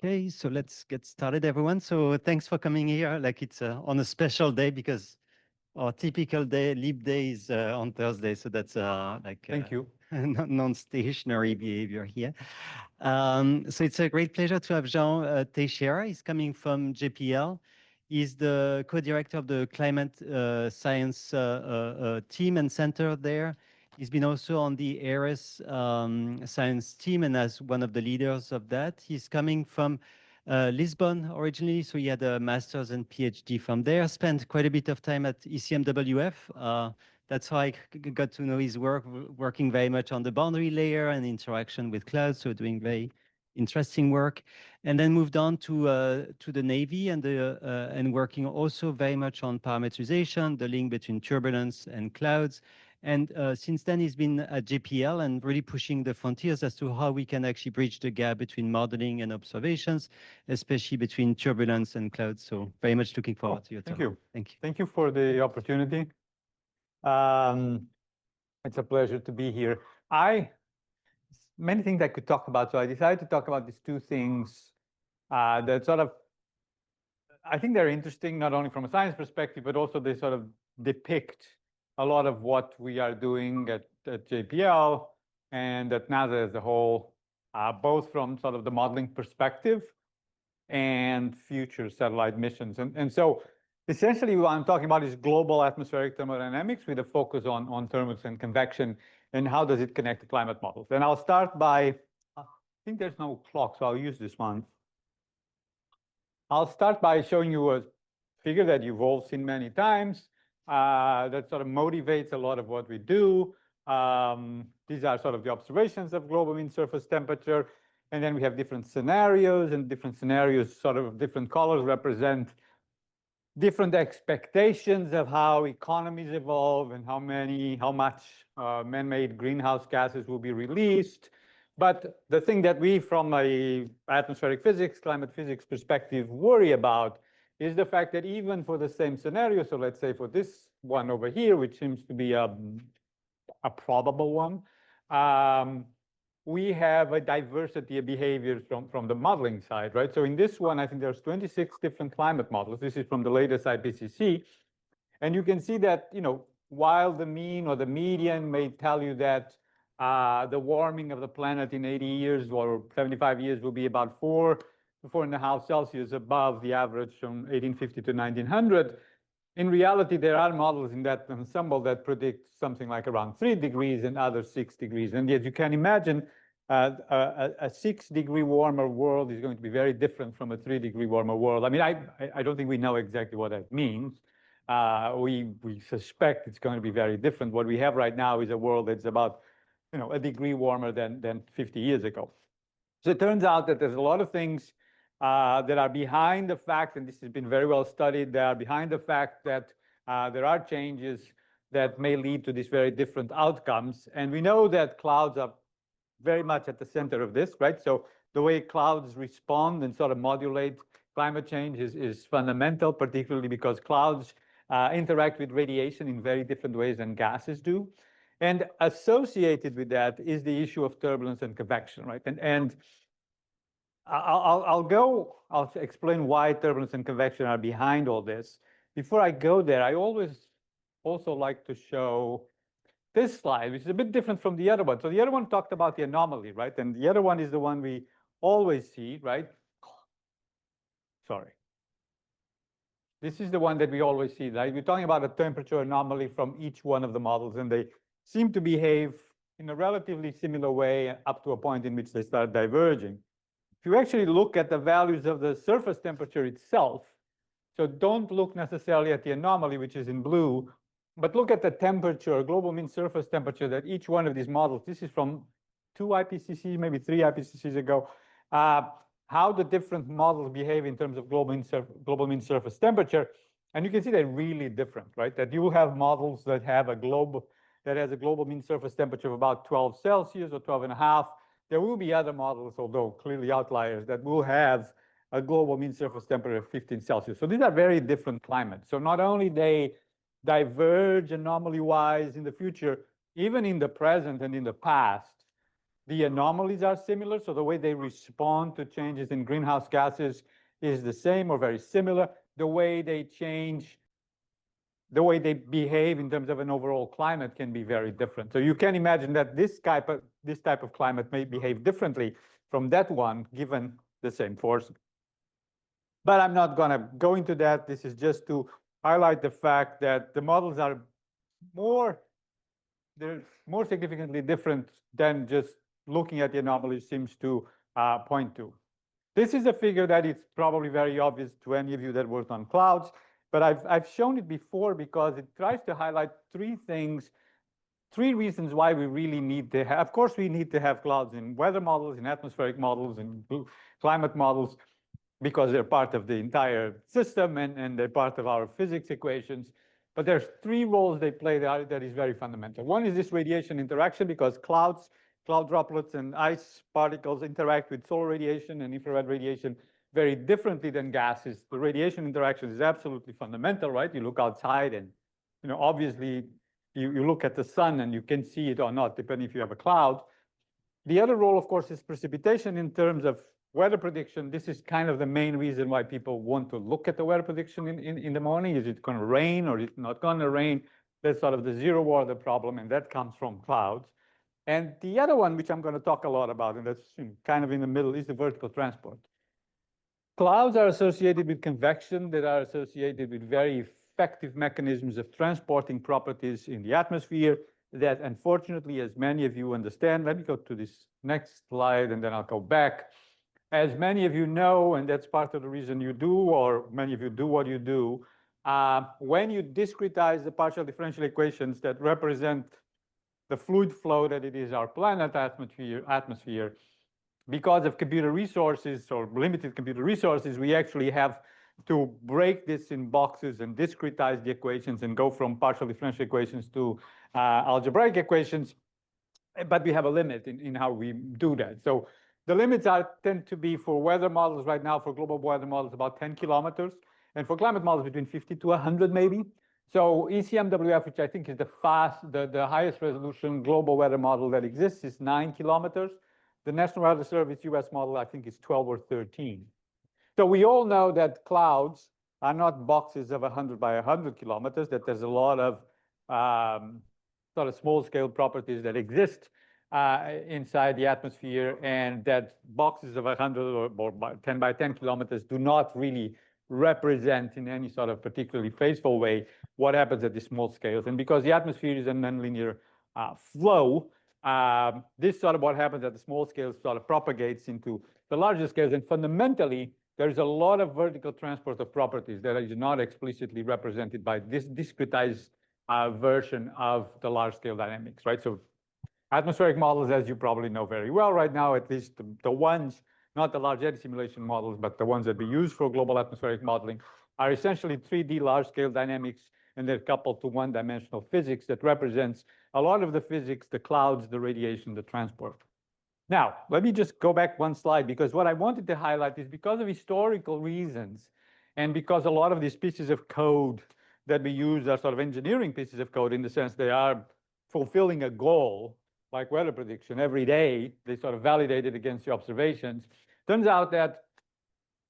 Okay, so let's get started, everyone. So thanks for coming here. Like it's on a special day because our typical day, leap day, is on Thursday. So that's Thank you. non-stationary behavior here. So it's a great pleasure to have Jean Teixeira. He's coming from JPL. He's the co-director of the climate science team and center there. He's been also on the ARES science team and as one of the leaders of that. He's coming from Lisbon originally, so he had a master's and PhD from there. Spent quite a bit of time at ECMWF. That's how I got to know his work, working very much on the boundary layer and interaction with clouds, so doing very interesting work. And then moved on to the Navy and working also very much on parameterization, the link between turbulence and clouds. And since then, he's been at JPL and really pushing the frontiers as to how we can actually bridge the gap between modeling and observations, especially between turbulence and clouds. So very much looking forward to your talk. Thank you. Thank you. Thank you for the opportunity. It's a pleasure to be here. Many things I could talk about, so I decided to talk about these two things that sort of, I think they're interesting, not only from a science perspective, but also they sort of depict a lot of what we are doing at JPL and at NASA as a whole, both from sort of the modeling perspective and future satellite missions. And so essentially what I'm talking about is global atmospheric thermodynamics with a focus on turbulence and convection and how does it connect to climate models. And I'll start by, I think there's no clock, so I'll use this one. I'll start by showing you a figure that you've all seen many times that sort of motivates a lot of what we do. These are sort of the observations of global mean surface temperature. And then we have different scenarios, and different scenarios, sort of different colors, represent different expectations of how economies evolve and how much man-made greenhouse gases will be released. But the thing that we, from a atmospheric physics, climate physics perspective, worry about is the fact that even for the same scenario, so let's say for this one over here, which seems to be a probable one, we have a diversity of behaviors from the modeling side, right? So in this one, I think there's 26 different climate models. This is from the latest IPCC. And you can see that, while the mean or the median may tell you that the warming of the planet in 80 years or 75 years will be about 4 to 4.5 Celsius above the average from 1850 to 1900, in reality, there are models in that ensemble that predict something like around 3 degrees and other 6 degrees. And yet you can imagine a 6-degree warmer world is going to be very different from a 3-degree warmer world. I mean, I don't think we know exactly what that means. We suspect it's going to be very different. What we have right now is a world that's about, a degree warmer than 50 years ago. So it turns out that there's a lot of things that are behind the fact, and this has been very well studied, that are behind the fact that there are changes that may lead to these very different outcomes. And we know that clouds are very much at the center of this, right? So the way clouds respond and sort of modulate climate change is fundamental, particularly because clouds interact with radiation in very different ways than gases do. And associated with that is the issue of turbulence and convection, right? And I'll explain why turbulence and convection are behind all this. Before I go there, I always also like to show this slide, which is a bit different from the other one. So the other one talked about the anomaly, right? And the other one is the one we always see, right? Sorry. This is the one that we always see, right? We're talking about a temperature anomaly from each one of the models, and they seem to behave in a relatively similar way up to a point in which they start diverging. If you actually look at the values of the surface temperature itself, so don't look necessarily at the anomaly, which is in blue, but look at the temperature, global mean surface temperature that each one of these models, this is from 2 IPCCs, maybe 3 IPCCs ago, how the different models behave in terms of global mean surface temperature. And you can see they're really different, right? That you have models that have a global mean surface temperature of about 12 Celsius or 12.5. There will be other models, although clearly outliers, that will have a global mean surface temperature of 15 Celsius. So these are very different climates. So not only they diverge anomaly-wise in the future, even in the present and in the past, The anomalies are similar, so the way they respond to changes in greenhouse gases is the same or very similar. The way they change, the way they behave in terms of an overall climate can be very different. So you can imagine that this type of climate may behave differently from that one given the same force. But I'm not going to go into that. This is just to highlight the fact that the models are they're more significantly different than just looking at the anomalies seems to point to. This is a figure that is probably very obvious to any of you that worked on clouds, but I've shown it before because it tries to highlight three reasons why we really need to have, of course, we need to have clouds in weather models, in atmospheric models, in climate models, because they're part of the entire system and they're part of our physics equations. But there's three roles they play that is very fundamental. One is this radiation interaction, because cloud droplets and ice particles interact with solar radiation and infrared radiation very differently than gases. The radiation interaction is absolutely fundamental, right? You look outside and, obviously you look at the sun and you can see it or not, depending if you have a cloud. The other role, of course, is precipitation in terms of weather prediction. This is kind of the main reason why people want to look at the weather prediction in the morning. Is it going to rain or is it not going to rain? That's sort of the zero order problem, and that comes from clouds. And the other one, which I'm going to talk a lot about, and that's kind of in the middle, is the vertical transport. Clouds are associated with convection, that are associated with very effective mechanisms of transporting properties in the atmosphere that, unfortunately, as many of you understand, let me go to this next slide and then I'll go back. As many of you know, and that's part of the reason you do, or many of you do what you do, when you discretize the partial differential equations that represent the fluid flow that it is our planet atmosphere, because of computer resources or limited computer resources, we actually have to break this in boxes and discretize the equations and go from partial differential equations to algebraic equations. But we have a limit in how we do that. So the limits tend to be, for weather models right now, for global weather models, about 10 kilometers, and for climate models between 50 to 100 maybe. So ECMWF, which I think is the highest resolution global weather model that exists, is 9 kilometers. The National Weather Service US model, I think, is 12 or 13. So we all know that clouds are not boxes of 100 by 100 kilometers, that there's a lot of sort of small-scale properties that exist inside the atmosphere, and that boxes of 100 or 10 by 10 kilometers do not really represent in any sort of particularly faithful way what happens at the small scales. And because the atmosphere is a nonlinear flow, this sort of what happens at the small scales sort of propagates into the larger scales. And fundamentally, there's a lot of vertical transport of properties that is not explicitly represented by this discretized version of the large scale dynamics, right? So atmospheric models, as you probably know very well right now, at least the ones, not the large eddy simulation models, but the ones that we use for global atmospheric modeling, are essentially 3D large scale dynamics, and they're coupled to one-dimensional physics that represents a lot of the physics, the clouds, the radiation, the transport. Now, let me just go back one slide, because what I wanted to highlight is, because of historical reasons, and because a lot of these pieces of code that we use are sort of engineering pieces of code, in the sense they are fulfilling a goal, like weather prediction. Every day, they sort of validate it against the observations. Turns out that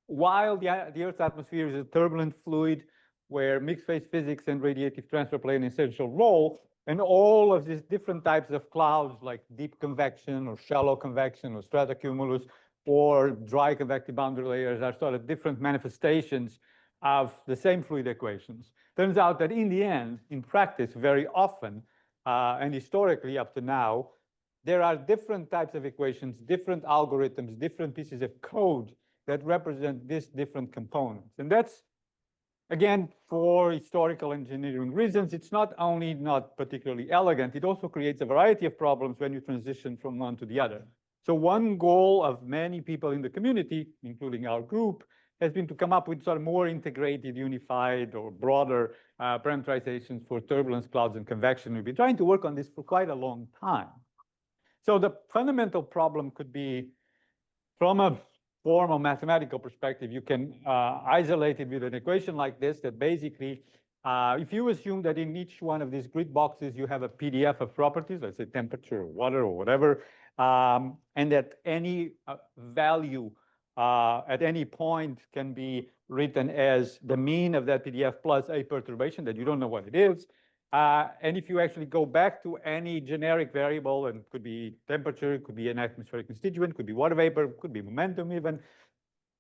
while the Earth's atmosphere is a turbulent fluid where mixed phase physics and radiative transfer play an essential role, and all of these different types of clouds, like deep convection or shallow convection or stratocumulus or dry convective boundary layers, are sort of different manifestations of the same fluid equations. Turns out that in the end, in practice, very often, and historically up to now, there are different types of equations, different algorithms, different pieces of code that represent these different components. And that's, again, for historical engineering reasons, it's not only not particularly elegant, it also creates a variety of problems when you transition from one to the other. So one goal of many people in the community, including our group, has been to come up with sort of more integrated, unified, or broader parameterizations for turbulence, clouds, and convection. We've been trying to work on this for quite a long time. So the fundamental problem could be, from a formal mathematical perspective, you can isolate it with an equation like this that basically If you assume that in each one of these grid boxes you have a PDF of properties, let's say temperature or water or whatever, and that any value at any point can be written as the mean of that PDF plus a perturbation that you don't know what it is. And if you actually go back to any generic variable, and it could be temperature, it could be an atmospheric constituent, could be water vapor, could be momentum even,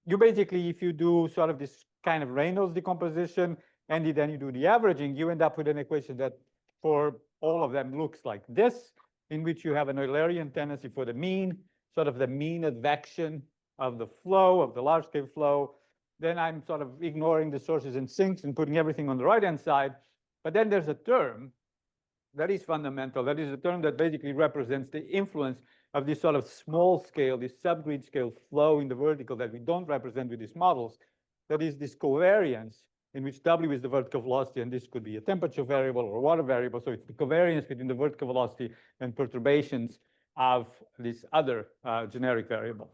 you basically, if you do sort of this kind of Reynolds decomposition, and then you do the averaging, you end up with an equation that for all of them looks like this, in which you have an Eulerian tendency for the mean, sort of the mean advection of the flow, of the large scale flow. Then I'm sort of ignoring the sources and sinks and putting everything on the right-hand side. But then there's a term that is fundamental. That is a term that basically represents the influence of this sort of small scale, this subgrid scale flow in the vertical that we don't represent with these models. That is this covariance in which W is the vertical velocity, and this could be a temperature variable or a water variable. So it's the covariance between the vertical velocity and perturbations of this other generic variable.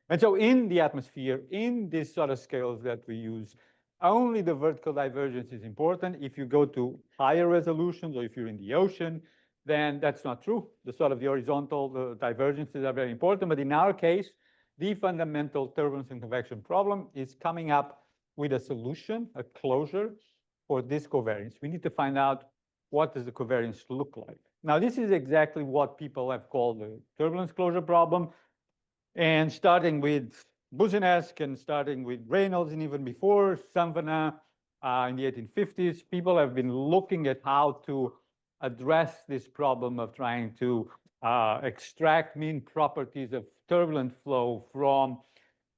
And so in the atmosphere, in these sort of scales that we use, only the vertical divergence is important. If you go to higher resolutions or if you're in the ocean, then that's not true. The sort of the horizontal divergences are very important. But in our case, the fundamental turbulence and convection problem is coming up with a solution, a closure for this covariance. We need to find out what does the covariance look like. Now, this is exactly what people have called the turbulence closure problem. And starting with Boussinesq and starting with Reynolds and even before Samvana in the 1850s, people have been looking at how to address this problem of trying to extract mean properties of turbulent flow from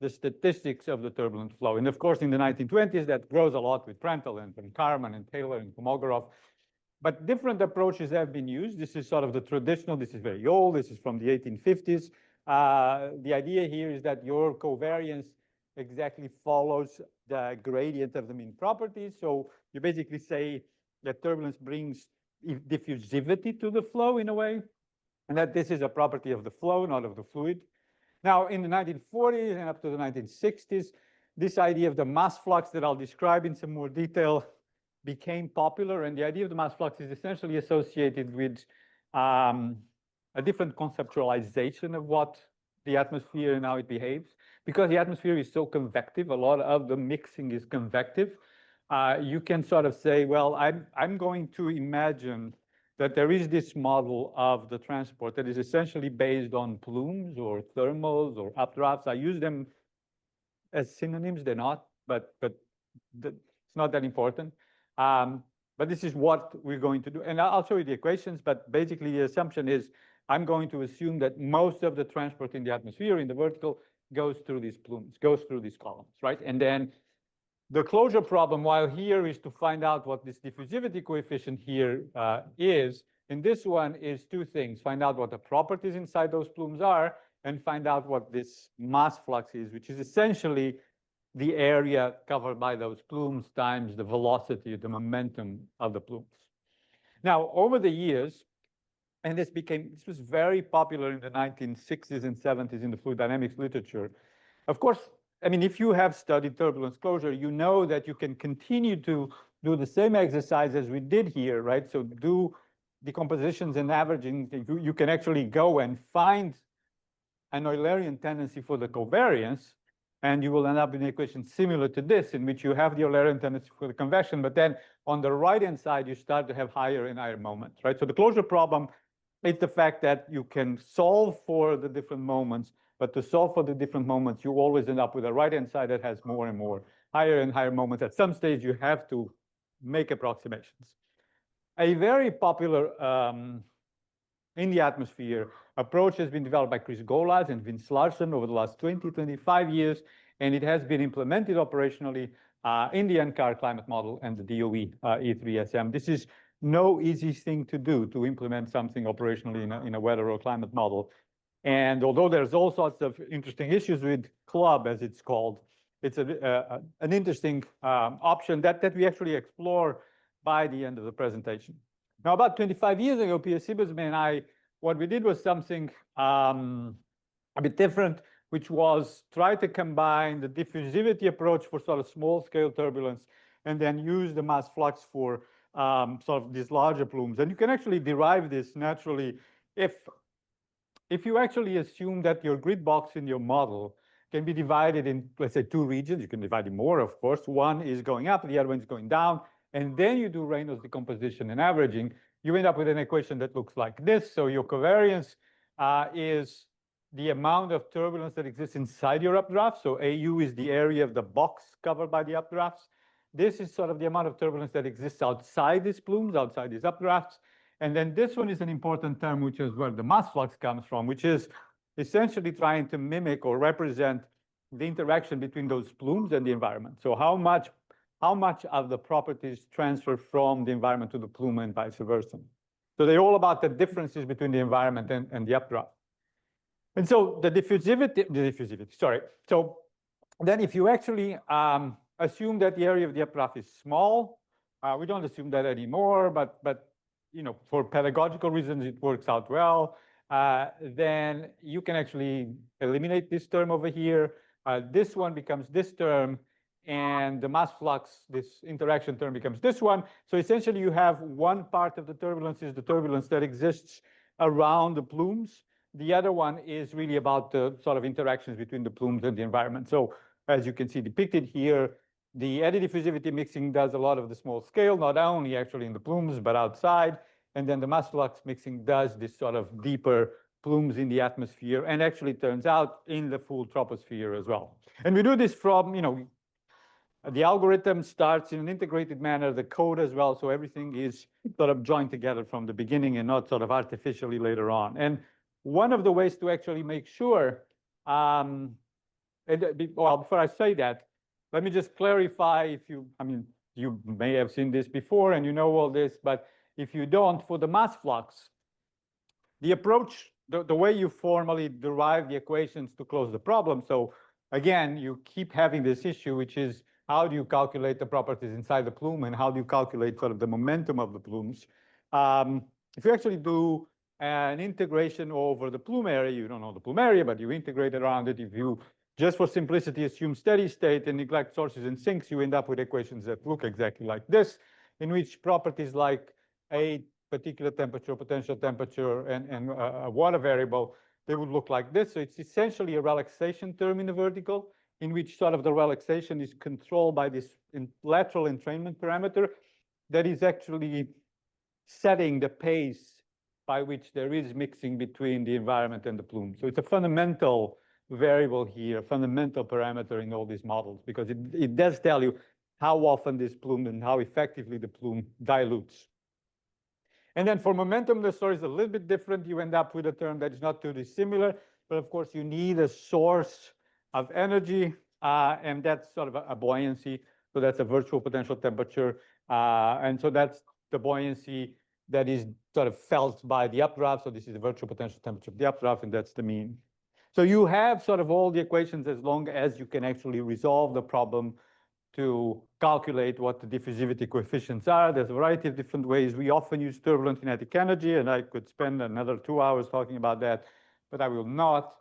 the statistics of the turbulent flow. And of course, in the 1920s, that grows a lot with Prandtl and von Karman and Taylor and Kolmogorov. But different approaches have been used. This is sort of the traditional, this is very old, this is from the 1850s. The idea here is that your covariance exactly follows the gradient of the mean properties. So you basically say that turbulence brings diffusivity to the flow in a way, and that this is a property of the flow, not of the fluid. Now, in the 1940s and up to the 1960s, this idea of the mass flux that I'll describe in some more detail became popular. And the idea of the mass flux is essentially associated with a different conceptualization of what the atmosphere and how it behaves. Because the atmosphere is so convective, a lot of the mixing is convective. You can sort of say, well, I'm going to imagine that there is this model of the transport that is essentially based on plumes or thermals or updrafts. I use them as synonyms, they're not, but it's not that important. But this is what we're going to do. And I'll show you the equations, but basically the assumption is I'm going to assume that most of the transport in the atmosphere, in the vertical, goes through these plumes, goes through these columns, right? And then the closure problem, while here is to find out what this diffusivity coefficient here is, in this one is two things. Find out what the properties inside those plumes are, and find out what this mass flux is, which is essentially the area covered by those plumes times the velocity, the momentum of the plumes. Now, over the years, and this was very popular in the 1960s and 70s in the fluid dynamics literature. Of course, I mean, if you have studied turbulence closure, you know that you can continue to do the same exercise as we did here, right? So do decompositions and averaging. You can actually go and find an Eulerian tendency for the covariance, and you will end up in an equation similar to this, in which you have the Eulerian tendency for the convection, but then on the right-hand side, you start to have higher and higher moments, right? So the closure problem is the fact that you can solve for the different moments, but to solve for the different moments, you always end up with a right-hand side that has more and more higher and higher moments. At some stage, you have to make approximations. A very popular in the atmosphere approach has been developed by Chris Golas and Vince Larson over the last 20, 25 years, and it has been implemented operationally in the NCAR climate model and the DOE E3SM. This is no easy thing to do, to implement something operationally in a weather or climate model. And although there's all sorts of interesting issues with CLUB, as it's called, it's an interesting option that we actually explore by the end of the presentation. Now, about 25 years ago, Pierre Sibesman and I, what we did was something a bit different, which was try to combine the diffusivity approach for sort of small-scale turbulence and then use the mass flux for sort of these larger plumes. And you can actually derive this naturally if you actually assume that your grid box in your model can be divided in, let's say, two regions. You can divide it more, of course. One is going up, the other one is going down. And then you do Reynolds decomposition and averaging. You end up with an equation that looks like this. So your covariance is the amount of turbulence that exists inside your updraft. So AU is the area of the box covered by the updrafts. This is sort of the amount of turbulence that exists outside these plumes, outside these updrafts. And then this one is an important term, which is where the mass flux comes from, which is essentially trying to mimic or represent the interaction between those plumes and the environment. So how much of the properties transfer from the environment to the plume and vice versa. So they're all about the differences between the environment and the updraft. And so the diffusivity, sorry. So then if you actually assume that the area of the updraft is small, we don't assume that anymore, but you know, for pedagogical reasons, it works out well. Then you can actually eliminate this term over here. This one becomes this term, and the mass flux, this interaction term, becomes this one. So essentially, you have one part of the turbulence is the turbulence that exists around the plumes. The other one is really about the sort of interactions between the plumes and the environment. So as you can see depicted here, the eddy diffusivity mixing does a lot of the small scale, not only actually in the plumes, but outside. And then the mass flux mixing does this sort of deeper plumes in the atmosphere, and actually turns out in the full troposphere as well. And we do this from, you know, the algorithm starts in an integrated manner, the code as well, so everything is sort of joined together from the beginning and not sort of artificially later on. And one of the ways to actually make sure, well, before I say that, let me just clarify if you, I mean, you may have seen this before and you know all this, but if you don't, for the mass flux, the approach, the way you formally derive the equations to close the problem. So again, you keep having this issue, which is how do you calculate the properties inside the plume and how do you calculate sort of the momentum of the plumes? If you actually do an integration over the plume area, you don't know the plume area, but you integrate around it. If you just for simplicity assume steady state and neglect sources and sinks, you end up with equations that look exactly like this, in which properties like a particular temperature, potential temperature, and a water variable, they would look like this. So it's essentially a relaxation term in the vertical, in which sort of the relaxation is controlled by this lateral entrainment parameter that is actually setting the pace by which there is mixing between the environment and the plume. So it's a fundamental variable here, fundamental parameter in all these models, because it does tell you how often this plume and how effectively the plume dilutes. And then for momentum, the story is a little bit different. You end up with a term that is not too dissimilar, but of course you need a source of energy, and that's sort of a buoyancy. So that's a virtual potential temperature. And so that's the buoyancy that is sort of felt by the updraft. So this is the virtual potential temperature of the updraft, and that's the mean. So you have sort of all the equations as long as you can actually resolve the problem to calculate what the diffusivity coefficients are. There's a variety of different ways. We often use turbulent kinetic energy, and I could spend another 2 hours talking about that, but I will not.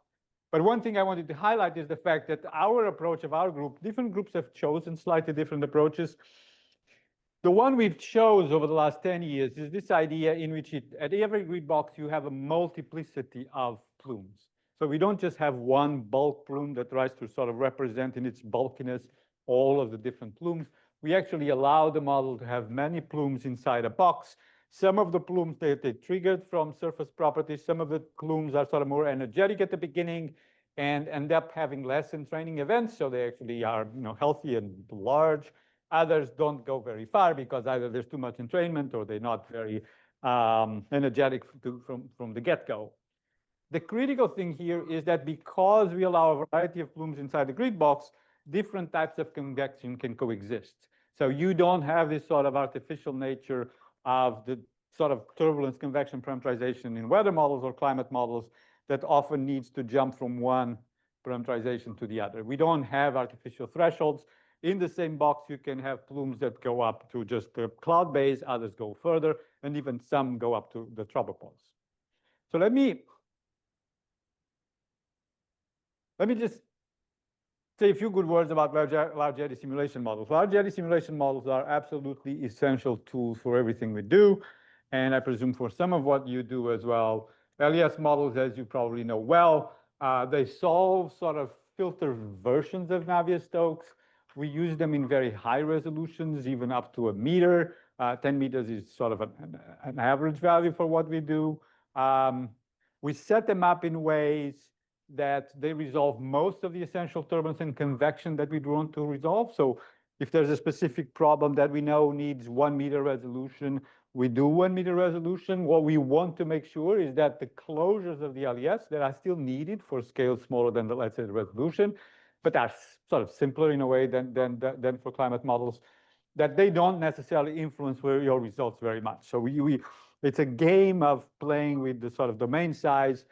But one thing I wanted to highlight is the fact that our approach of our group, different groups have chosen slightly different approaches. The one we've chose over the last 10 years is this idea in which at every grid box, you have a multiplicity of plumes. So we don't just have one bulk plume that tries to sort of represent in its bulkiness all of the different plumes. We actually allow the model to have many plumes inside a box. Some of the plumes, they triggered from surface properties. Some of the plumes are sort of more energetic at the beginning and end up having less entraining events. So they actually are, you know, healthy and large. Others don't go very far because either there's too much entrainment or they're not very energetic from the get-go. The critical thing here is that because we allow a variety of plumes inside the grid box, different types of convection can coexist. So you don't have this sort of artificial nature of the sort of turbulence convection parameterization in weather models or climate models that often needs to jump from one parameterization to the other. We don't have artificial thresholds. In the same box, you can have plumes that go up to just the cloud base, others go further, and even some go up to the tropopause. So let me just say a few good words about large eddy simulation models. Large eddy simulation models are absolutely essential tools for everything we do, and I presume for some of what you do as well. LES models, as you probably know well, they solve sort of filter versions of Navier-Stokes. We use them in very high resolutions, even up to a meter. 10 meters is sort of an average value for what we do. We set them up in ways that they resolve most of the essential turbulence and convection that we want to resolve. So if there's a specific problem that we know needs 1 meter resolution, we do 1 meter resolution. What we want to make sure is that the closures of the LES that are still needed for scales smaller than the, let's say, the resolution, but are sort of simpler in a way than for climate models, that they don't necessarily influence your results very much. So it's a game of playing with the sort of domain size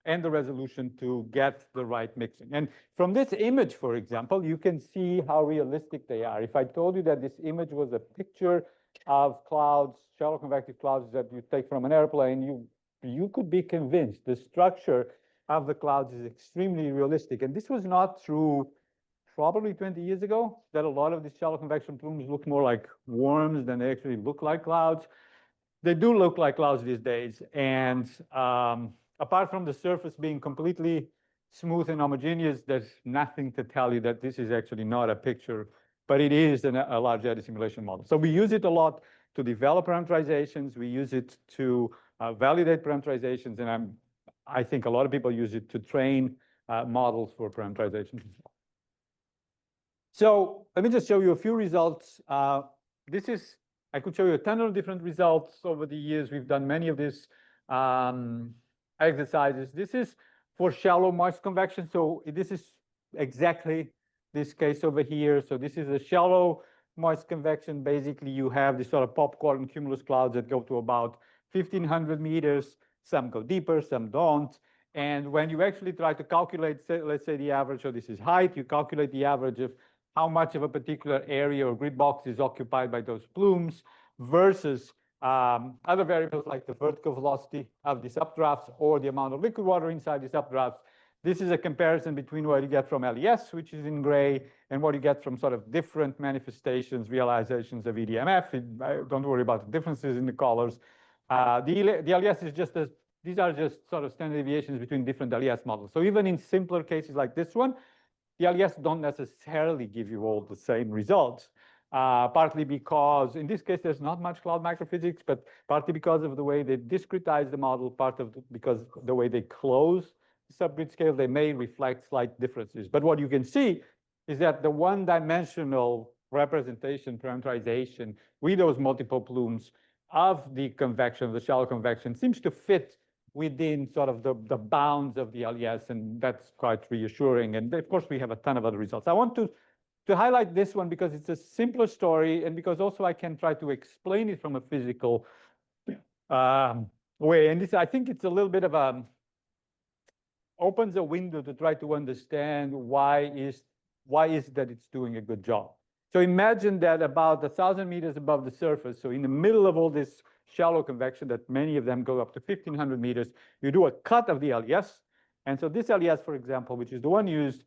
and the resolution to get the right mixing. And from this image, for example, you can see how realistic they are. If I told you that this image was a picture of clouds, shallow convective clouds that you take from an airplane, you could be convinced the structure of the clouds is extremely realistic. And this was not true probably 20 years ago, that a lot of these shallow convection plumes look more like worms than they actually look like clouds. They do look like clouds these days. And apart from the surface being completely smooth and homogeneous, there's nothing to tell you that this is actually not a picture, but it is a large eddy simulation model. So we use it a lot to develop parameterizations. We use it to validate parameterizations. And I think a lot of people use it to train models for parameterizations as well. So let me just show you a few results. I could show you a ton of different results over the years. We've done many of these exercises. This is for shallow moist convection. So this is exactly this case over here. So this is a shallow moist convection. Basically, you have this sort of popcorn cumulus clouds that go to about 1,500 meters. Some go deeper, some don't. And when you actually try to calculate, let's say the average, so this is height, you calculate the average of how much of a particular area or grid box is occupied by those plumes versus other variables like the vertical velocity of these updrafts or the amount of liquid water inside these updrafts. This is a comparison between what you get from LES, which is in gray, and what you get from sort of different manifestations, realizations of EDMF. Don't worry about the differences in the colors. The LES is just these are just sort of standard deviations between different LES models. So even in simpler cases like this one, the LES don't necessarily give you all the same results, partly because in this case, there's not much cloud microphysics, but partly because of the way they discretize the model, because the way they close the subgrid scale, they may reflect slight differences. But what you can see is that the one-dimensional representation, parameterization with those multiple plumes of the convection, the shallow convection, seems to fit within sort of the bounds of the LES, and that's quite reassuring. And of course, we have a ton of other results. I want to highlight this one because it's a simpler story, and because also I can try to explain it from a physical way. And this, I think it's a little bit of opens a window to try to understand why is that it's doing a good job. So imagine that about 1,000 meters above the surface, so in the middle of all this shallow convection, that many of them go up to 1,500 meters, you do a cut of the LES. And so this LES, for example, which is the one used,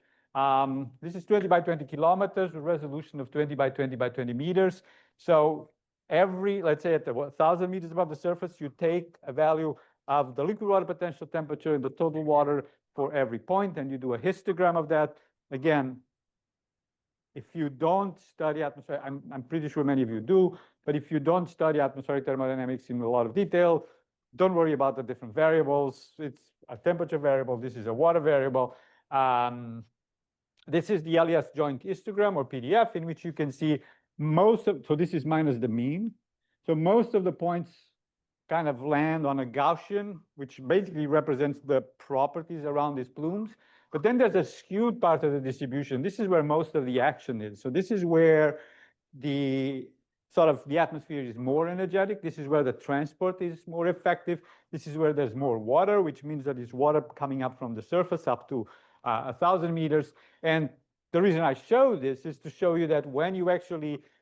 this is 20 by 20 kilometers, a resolution of 20 by 20 by 20 meters. So let's say at 1,000 meters above the surface, you take a value of the liquid water potential temperature and the total water for every point, and you do a histogram of that. Again, if you don't study atmosphere, I'm pretty sure many of you do, but if you don't study atmospheric thermodynamics in a lot of detail, don't worry about the different variables. It's a temperature variable. This is a water variable. This is the LES joint histogram or PDF, in which you can see so this is minus the mean. So most of the points kind of land on a Gaussian, which basically represents the properties around these plumes. But then there's a skewed part of the distribution. This is where most of the action is. So this is where the atmosphere is more energetic. This is where the transport is more effective. This is where there's more water, which means that it's water coming up from the surface up to 1,000 meters. And the reason I show this is to show you that when you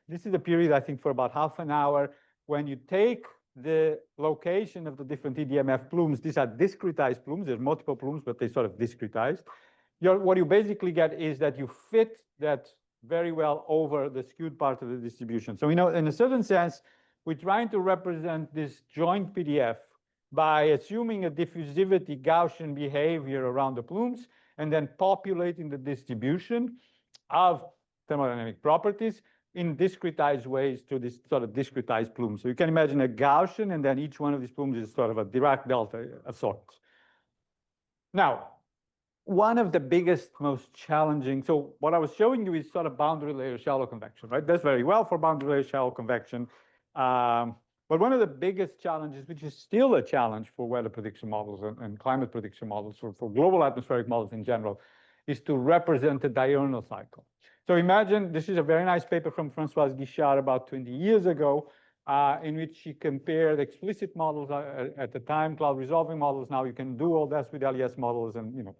this is a period, I think, for about half an hour, when you take the location of the different EDMF plumes, these are discretized plumes. There's multiple plumes, but they sort of discretized. what you basically get is that you fit that very well over the skewed part of the distribution. So, in a certain sense, we're trying to represent this joint PDF by assuming a diffusivity Gaussian behavior around the plumes and then populating the distribution of thermodynamic properties in discretized ways to this sort of discretized plume. So you can imagine a Gaussian, and then each one of these plumes is sort of a Dirac delta of sorts. Now, one of the biggest, most challenging, so what I was showing you is sort of boundary layer shallow convection, right? That's very well for boundary layer shallow convection. But one of the biggest challenges, which is still a challenge for weather prediction models and climate prediction models, for global atmospheric models in general, is to represent the diurnal cycle. So imagine, this is a very nice paper from Françoise Guichard about 20 years ago, in which she compared explicit models at the time, cloud resolving models. Now you can do all that with LES models, and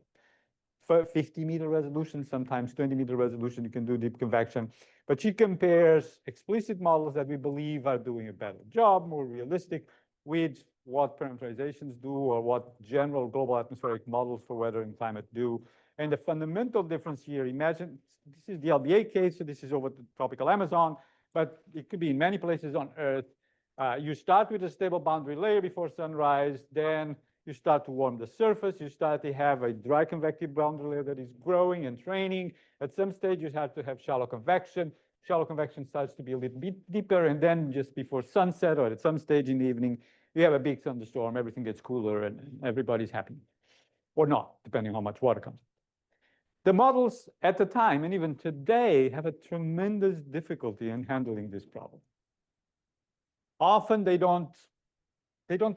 50-meter resolution, sometimes 20-meter resolution, you can do deep convection. But she compares explicit models that we believe are doing a better job, more realistic, with what parameterizations do or what general global atmospheric models for weather and climate do. And the fundamental difference here, imagine, this is the LBA case, so this is over the tropical Amazon, but it could be in many places on Earth. You start with a stable boundary layer before sunrise, then you start to warm the surface, you start to have a dry convective boundary layer that is growing and training. At some stage, you have to have shallow convection. Shallow convection starts to be a little bit deeper, and then just before sunset or at some stage in the evening, you have a big thunderstorm, everything gets cooler, and everybody's happy. Or not, depending on how much water comes. The models at the time, and even today, have a tremendous difficulty in handling this problem. Often they don't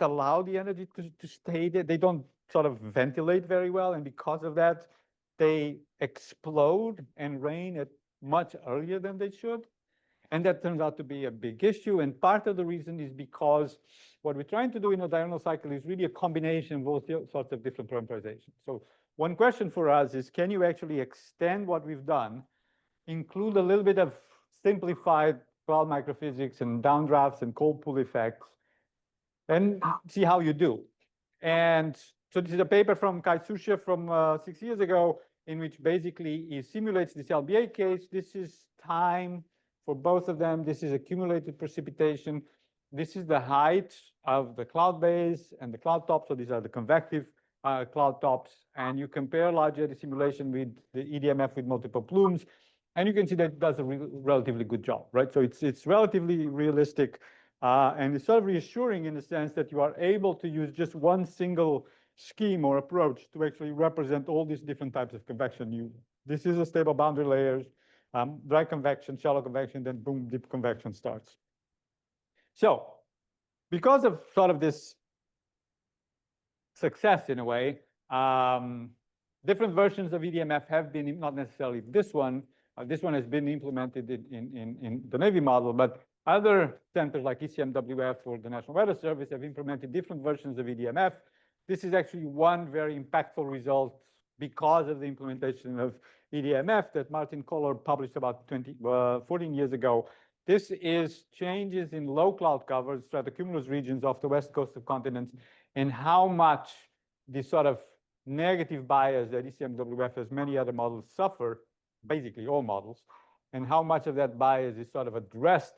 allow the energy to stay there. They don't sort of ventilate very well. And because of that, they explode and rain at much earlier than they should. And that turns out to be a big issue. And part of the reason is because what we're trying to do in a diurnal cycle is really a combination of all sorts of different parameterizations. So one question for us is, can you actually extend what we've done, include a little bit of simplified cloud microphysics and downdrafts and cold pool effects, and see how you do? And so this is a paper from Kai Susha from 6 years ago, in which basically he simulates this LBA case. This is time for both of them. This is accumulated precipitation. This is the height of the cloud base and the cloud top. So these are the convective cloud tops. And you compare large eddy simulation with the EDMF with multiple plumes. And you can see that it does a relatively good job, right? So it's relatively realistic. And it's sort of reassuring in the sense that you are able to use just one single scheme or approach to actually represent all these different types of convection. This is a stable boundary layers, dry convection, shallow convection, then boom, deep convection starts. So because of sort of this success in a way, different versions of EDMF have been, not necessarily this one has been implemented in the Navy model, but other centers like ECMWF or the National Weather Service have implemented different versions of EDMF. This is actually one very impactful result because of the implementation of EDMF that Martin Koller published about 14 years ago. This is changes in low cloud cover, stratocumulus regions off the west coast of continents, and how much this sort of negative bias that ECMWF, as many other models, suffer, basically all models, and how much of that bias is sort of addressed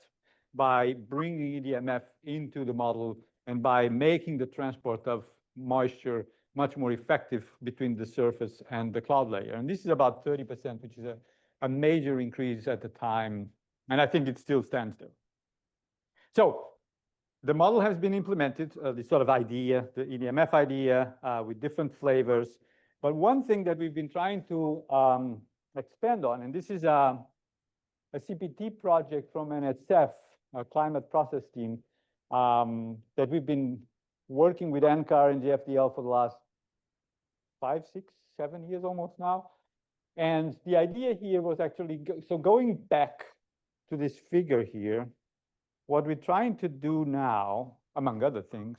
by bringing EDMF into the model and by making the transport of moisture much more effective between the surface and the cloud layer. And this is about 30%, which is a major increase at the time. And I think it still stands there. So the model has been implemented, this sort of idea, the EDMF idea, with different flavors. But one thing that we've been trying to expand on, and this is a CPT project from NSF, a climate process team, that we've been working with NCAR and JFDL for the last 5, 6, 7 years almost now. And the idea here was actually, so going back to this figure here, what we're trying to do now, among other things,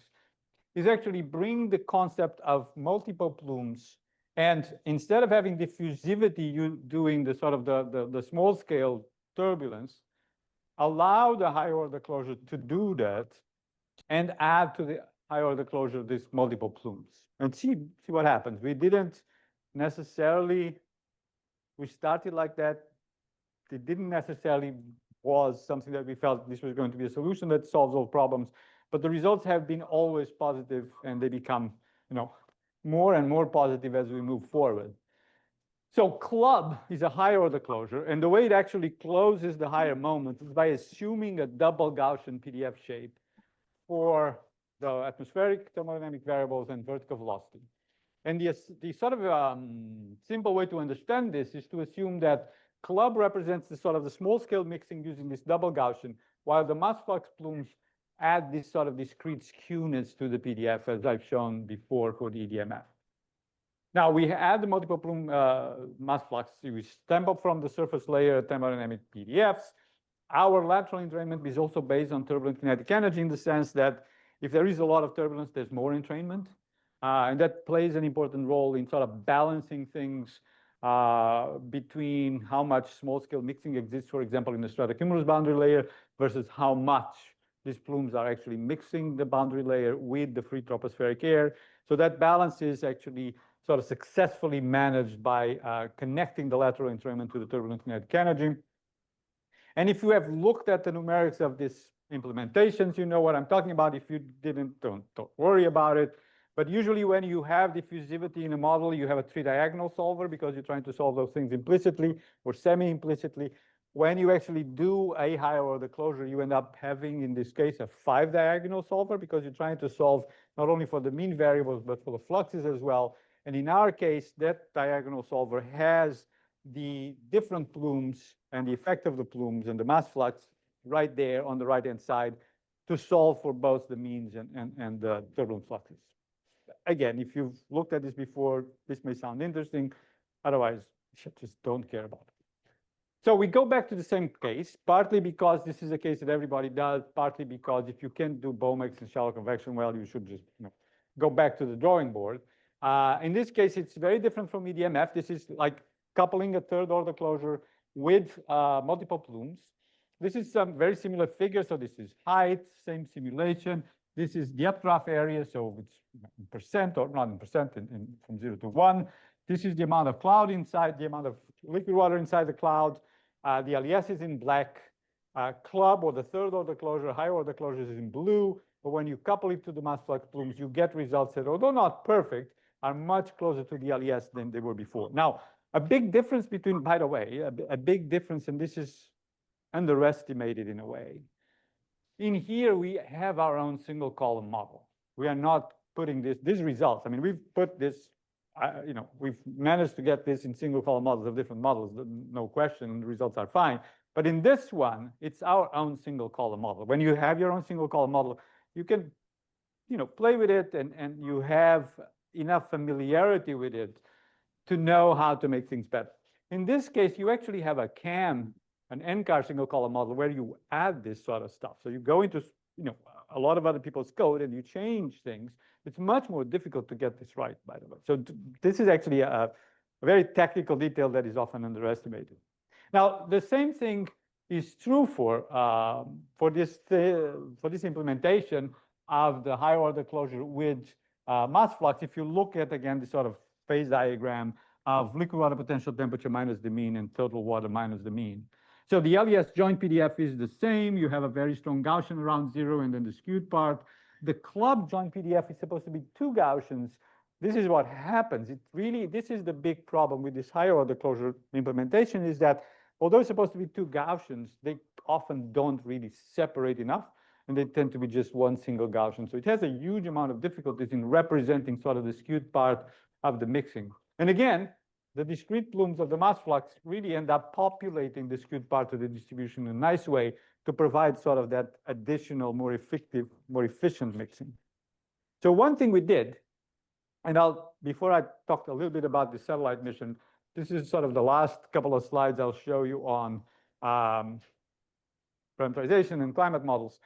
is actually bring the concept of multiple plumes. And instead of having diffusivity, you doing the sort of the small scale turbulence, allow the higher order closure to do that and add to the higher order closure these multiple plumes and see what happens. We didn't necessarily, we started like that. It didn't necessarily was something that we felt this was going to be a solution that solves all problems, but the results have been always positive, and they become, more and more positive as we move forward. So club is a higher order closure, and the way it actually closes the higher moment is by assuming a double Gaussian PDF shape for the atmospheric thermodynamic variables and vertical velocity. And the sort of simple way to understand this is to assume that club represents the sort of the small scale mixing using this double Gaussian, while the mass flux plumes add this sort of discrete skewness to the PDF, as I've shown before for the EDMF. Now we add the multiple plume mass flux. We stamp up from the surface layer thermodynamic PDFs. Our lateral entrainment is also based on turbulent kinetic energy, in the sense that if there is a lot of turbulence, there's more entrainment. And that plays an important role in sort of balancing things between how much small-scale mixing exists, for example, in the stratocumulus boundary layer, versus how much these plumes are actually mixing the boundary layer with the free tropospheric air. So that balance is actually sort of successfully managed by connecting the lateral entrainment to the turbulent kinetic energy. And if you have looked at the numerics of these implementations, you know what I'm talking about. If you didn't, don't worry about it. But usually when you have diffusivity in a model, you have a three-diagonal solver, because you're trying to solve those things implicitly or semi-implicitly. When you actually do a higher order closure, you end up having, in this case, a five-diagonal solver, because you're trying to solve not only for the mean variables, but for the fluxes as well. And in our case, that diagonal solver has the different plumes and the effect of the plumes and the mass flux right there on the right-hand side to solve for both the means and the turbulent fluxes. Again, if you've looked at this before, this may sound interesting. Otherwise, just don't care about it. So we go back to the same case, partly because this is a case that everybody does, partly because if you can't do Bomex and shallow convection, well, you should just go back to the drawing board. In this case, it's very different from EDMF. This is like coupling a third order closure with multiple plumes. This is some very similar figure. So this is height, same simulation. This is the updraft area, so it's in percent, or not in percent, from 0 to 1. This is the amount of cloud inside, the amount of liquid water inside the cloud. The LES is in black. Club, or the third order closure, higher order closures, is in blue. But when you couple it to the mass flux plumes, you get results that, although not perfect, are much closer to the LES than they were before. Now, a big difference between, by the way, a big difference, and this is underestimated in a way. In here, we have our own single column model. We are not putting these results. I mean, we've put this, we've managed to get this in single column models of different models, no question, the results are fine. But in this one, it's our own single column model. When you have your own single column model, you can, play with it, and you have enough familiarity with it to know how to make things better. In this case, you actually have an NCAR single column model where you add this sort of stuff. So you go into, a lot of other people's code and you change things. It's much more difficult to get this right, by the way. So this is actually a very technical detail that is often underestimated. Now, the same thing is true for this implementation of the higher order closure with mass flux. If you look at, again, the sort of phase diagram of liquid water potential temperature minus the mean and total water minus the mean. So the LES joint PDF is the same. You have a very strong Gaussian around 0, and then the skewed part. The club joint PDF is supposed to be 2 Gaussians. This is what happens. This is the big problem with this higher order closure implementation, is that although it's supposed to be 2 Gaussians, they often don't really separate enough, and they tend to be just one single Gaussian. So it has a huge amount of difficulties in representing sort of the skewed part of the mixing. And again, the discrete plumes of the mass flux really end up populating the skewed part of the distribution in a nice way to provide sort of that additional, more effective, more efficient mixing. So one thing we did, and before I talk a little bit about the satellite mission, this is sort of the last couple of slides I'll show you on parameterization and climate models.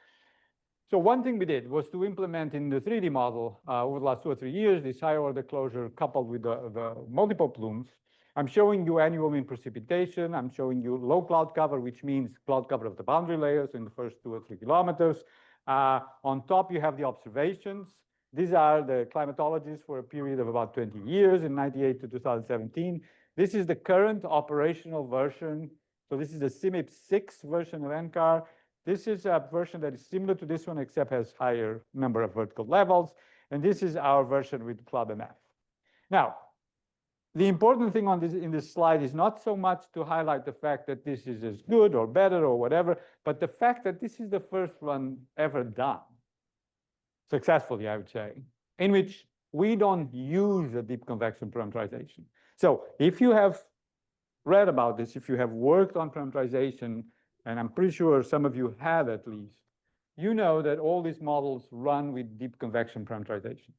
So one thing we did was to implement in the 3D model over the last 2 or 3 years, this higher order closure coupled with the multiple plumes. I'm showing you annual mean precipitation. I'm showing you low cloud cover, which means cloud cover of the boundary layers in the first 2 or 3 kilometers. On top, you have the observations. These are the climatologies for a period of about 20 years, in 98 to 2017. This is the current operational version. So this is the CMIP 6 version of NCAR. This is a version that is similar to this one, except has higher number of vertical levels. And this is our version with Club MF. Now, the important thing on this in this slide is not so much to highlight the fact that this is as good or better or whatever, but the fact that this is the first one ever done successfully, I would say, in which we don't use a deep convection parameterization. So if you have read about this, if you have worked on parameterization, and I'm pretty sure some of you have at least, you know that all these models run with deep convection parameterization.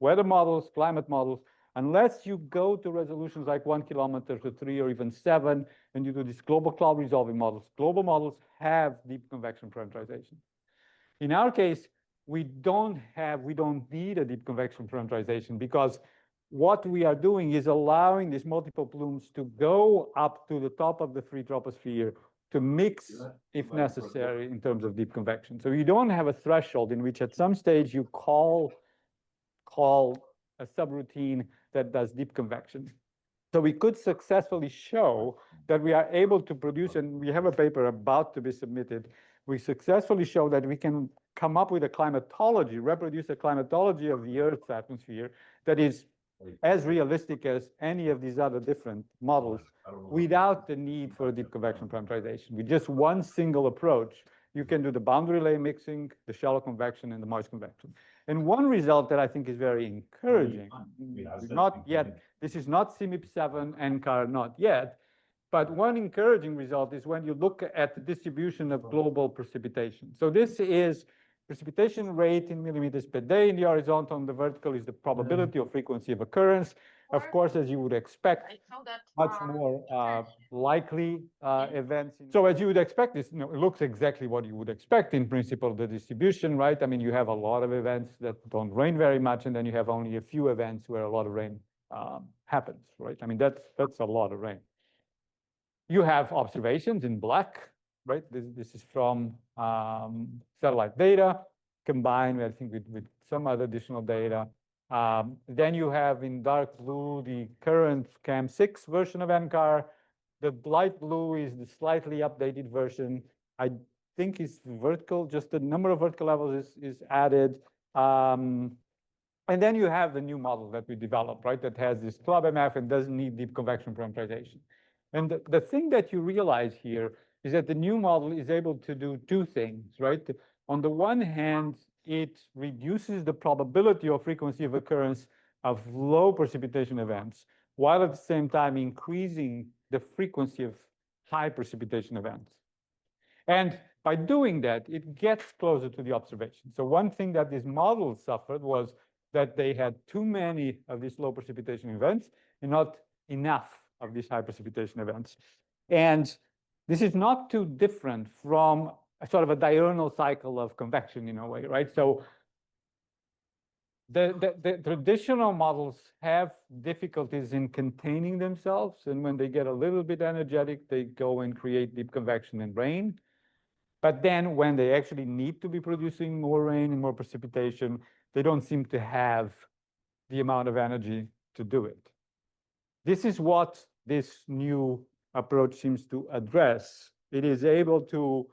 Weather models, climate models, unless you go to resolutions like 1 kilometer to 3 or even 7, and you do these global cloud resolving models, global models have deep convection parameterization. In our case, we don't need a deep convection parameterization, because what we are doing is allowing these multiple plumes to go up to the top of the free troposphere to mix, if necessary, in terms of deep convection. So you don't have a threshold in which at some stage you call a subroutine that does deep convection. So we could successfully show that we are able to produce, and we have a paper about to be submitted, we successfully show that we can come up with a climatology, reproduce a climatology of the Earth's atmosphere that is as realistic as any of these other different models without the need for a deep convection parameterization. With just one single approach, you can do the boundary layer mixing, the shallow convection, and the moist convection. And one result that I think is very encouraging, not yet, this is not CMIP 7, NCAR, not yet, but one encouraging result is when you look at the distribution of global precipitation. So this is precipitation rate in millimeters per day in the horizontal, and the vertical is the probability or frequency of occurrence. Of course, as you would expect, much more likely events. So as you would expect, this it looks exactly what you would expect in principle, the distribution, right? I mean, you have a lot of events that don't rain very much, and then you have only a few events where a lot of rain happens, right? I mean, that's a lot of rain. You have observations in black, right? This is from satellite data combined, I think, with some other additional data. Then you have in dark blue the current CAM6 version of NCAR. The light blue is the slightly updated version. I think is vertical, just the number of vertical levels is added. And then you have the new model that we developed, right? That has this club MF and doesn't need deep convection parameterization. And the thing that you realize here is that the new model is able to do two things, right? On the one hand, it reduces the probability or frequency of occurrence of low precipitation events, while at the same time increasing the frequency of high precipitation events. And by doing that, it gets closer to the observation. So one thing that this model suffered was that they had too many of these low precipitation events and not enough of these high precipitation events. And this is not too different from a sort of a diurnal cycle of convection in a way, right? So the traditional models have difficulties in containing themselves. And when they get a little bit energetic, they go and create deep convection and rain. But then when they actually need to be producing more rain and more precipitation, they don't seem to have the amount of energy to do it. This is what this new approach seems to address. It is able to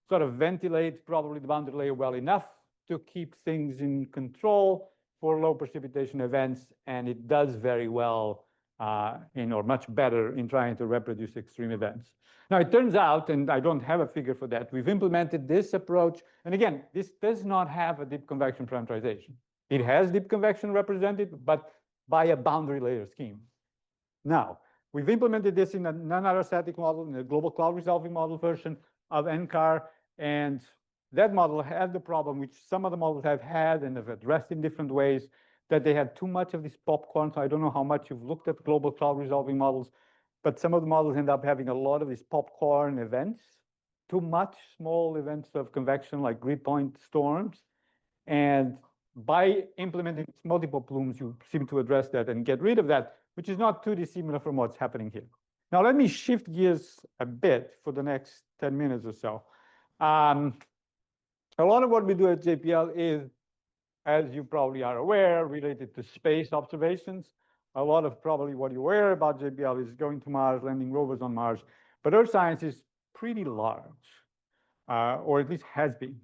sort of ventilate probably the boundary layer well enough to keep things in control for low precipitation events, and it does very well or much better in trying to reproduce extreme events. Now, it turns out, and I don't have a figure for that, we've implemented this approach. And again, this does not have a deep convection parameterization. It has deep convection represented, but by a boundary layer scheme. Now, we've implemented this in a non-aerostatic model, in a global cloud resolving model version of NCAR. And that model had the problem, which some of the models have had and have addressed in different ways, that they had too much of this popcorn. So I don't know how much you've looked at global cloud resolving models, but some of the models end up having a lot of these popcorn events, too much small events of convection like grid point storms. And by implementing multiple plumes, you seem to address that and get rid of that, which is not too dissimilar from what's happening here. Now, let me shift gears a bit for the next 10 minutes or so. A lot of what we do at JPL is as you probably are aware, related to space observations. A lot of probably what you're aware about JPL is going to Mars, landing rovers on Mars. But Earth science is pretty large, or at least has been.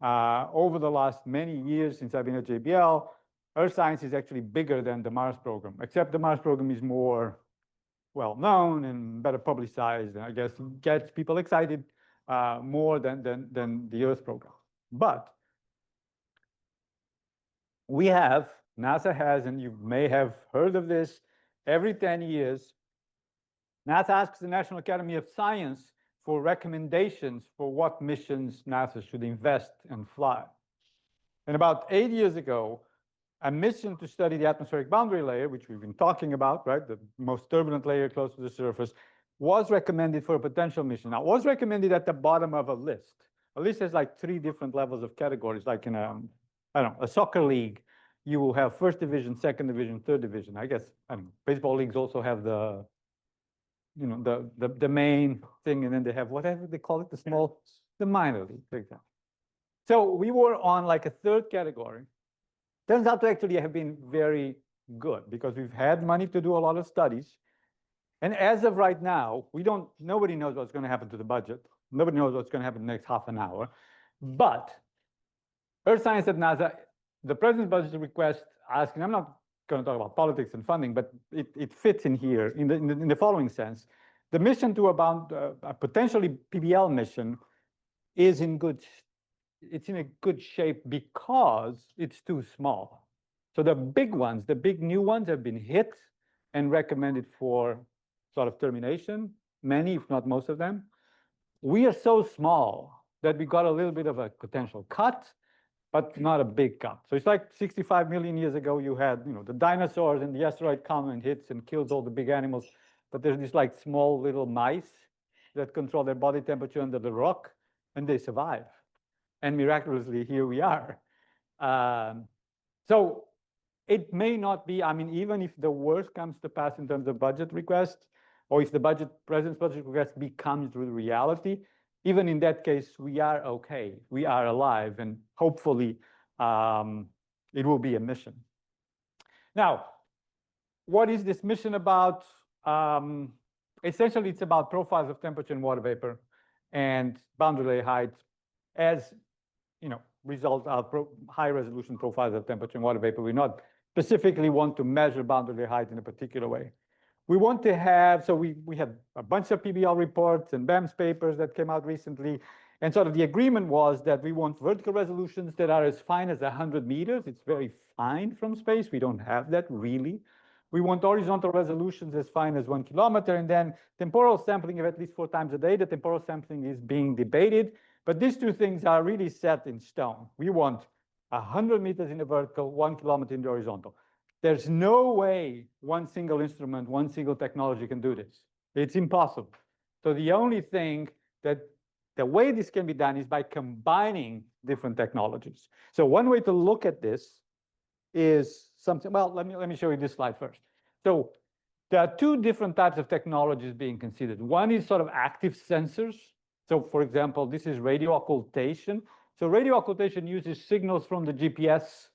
Over the last many years since I've been at JPL, Earth science is actually bigger than the Mars program, except the Mars program is more well known and better publicized, and I guess gets people excited more than the Earth program. But we have, NASA has, and you may have heard of this, every 10 years, NASA asks the National Academy of Science for recommendations for what missions NASA should invest and fly. And about 8 years ago, a mission to study the atmospheric boundary layer, which we've been talking about, right, the most turbulent layer close to the surface, was recommended for a potential mission. Now, it was recommended at the bottom of a list. A list has like 3 different levels of categories, like in a, I don't know, a soccer league. You will have first division, second division, third division. I guess, I don't know, baseball leagues also have the, you know, the main thing, and then they have whatever they call it, the small, the minor league, for example. So we were on like a third category. Turns out to actually have been very good because we've had money to do a lot of studies. And as of right now, nobody knows what's going to happen to the budget. Nobody knows what's going to happen in the next half an hour. But Earth Science at NASA, the president's budget request asking, I'm not going to talk about politics and funding, but it fits in here in the following sense. The mission to a potentially PBL mission is in a good shape because it's too small. So the big ones, the big new ones have been hit and recommended for sort of termination, many, if not most of them. We are so small that we got a little bit of a potential cut, but not a big cut. So it's like 65 million years ago, you had, you know, the dinosaurs and the asteroid comes and hits and kills all the big animals. But there's these like small little mice that control their body temperature under the rock, and they survive. And miraculously, here we are. So it may not be, I mean, even if the worst comes to pass in terms of budget requests, or if the president's budget request becomes reality, even in that case, we are okay. We are alive, and hopefully it will be a mission. Now, what is this mission about? Essentially, it's about profiles of temperature and water vapor and boundary layer height as, you know, result of high resolution profiles of temperature and water vapor. We not specifically want to measure boundary layer height in a particular way. We want to have, so we had a bunch of PBL reports and BAMS papers that came out recently. And sort of the agreement was that we want vertical resolutions that are as fine as 100 meters. It's very fine from space. We don't have that really. We want horizontal resolutions as fine as 1 kilometer, and then temporal sampling of at least 4 times a day. The temporal sampling is being debated, but these 2 things are really set in stone. We want 100 meters in the vertical, 1 kilometer in the horizontal. There's no way one single instrument, one single technology can do this. It's impossible. So the only thing that the way this can be done is by combining different technologies. So one way to look at this is something, well, let me show you this slide first. So there are 2 different types of technologies being considered. One is sort of active sensors. So for example, this is radio occultation. So radio occultation uses signals from the GPS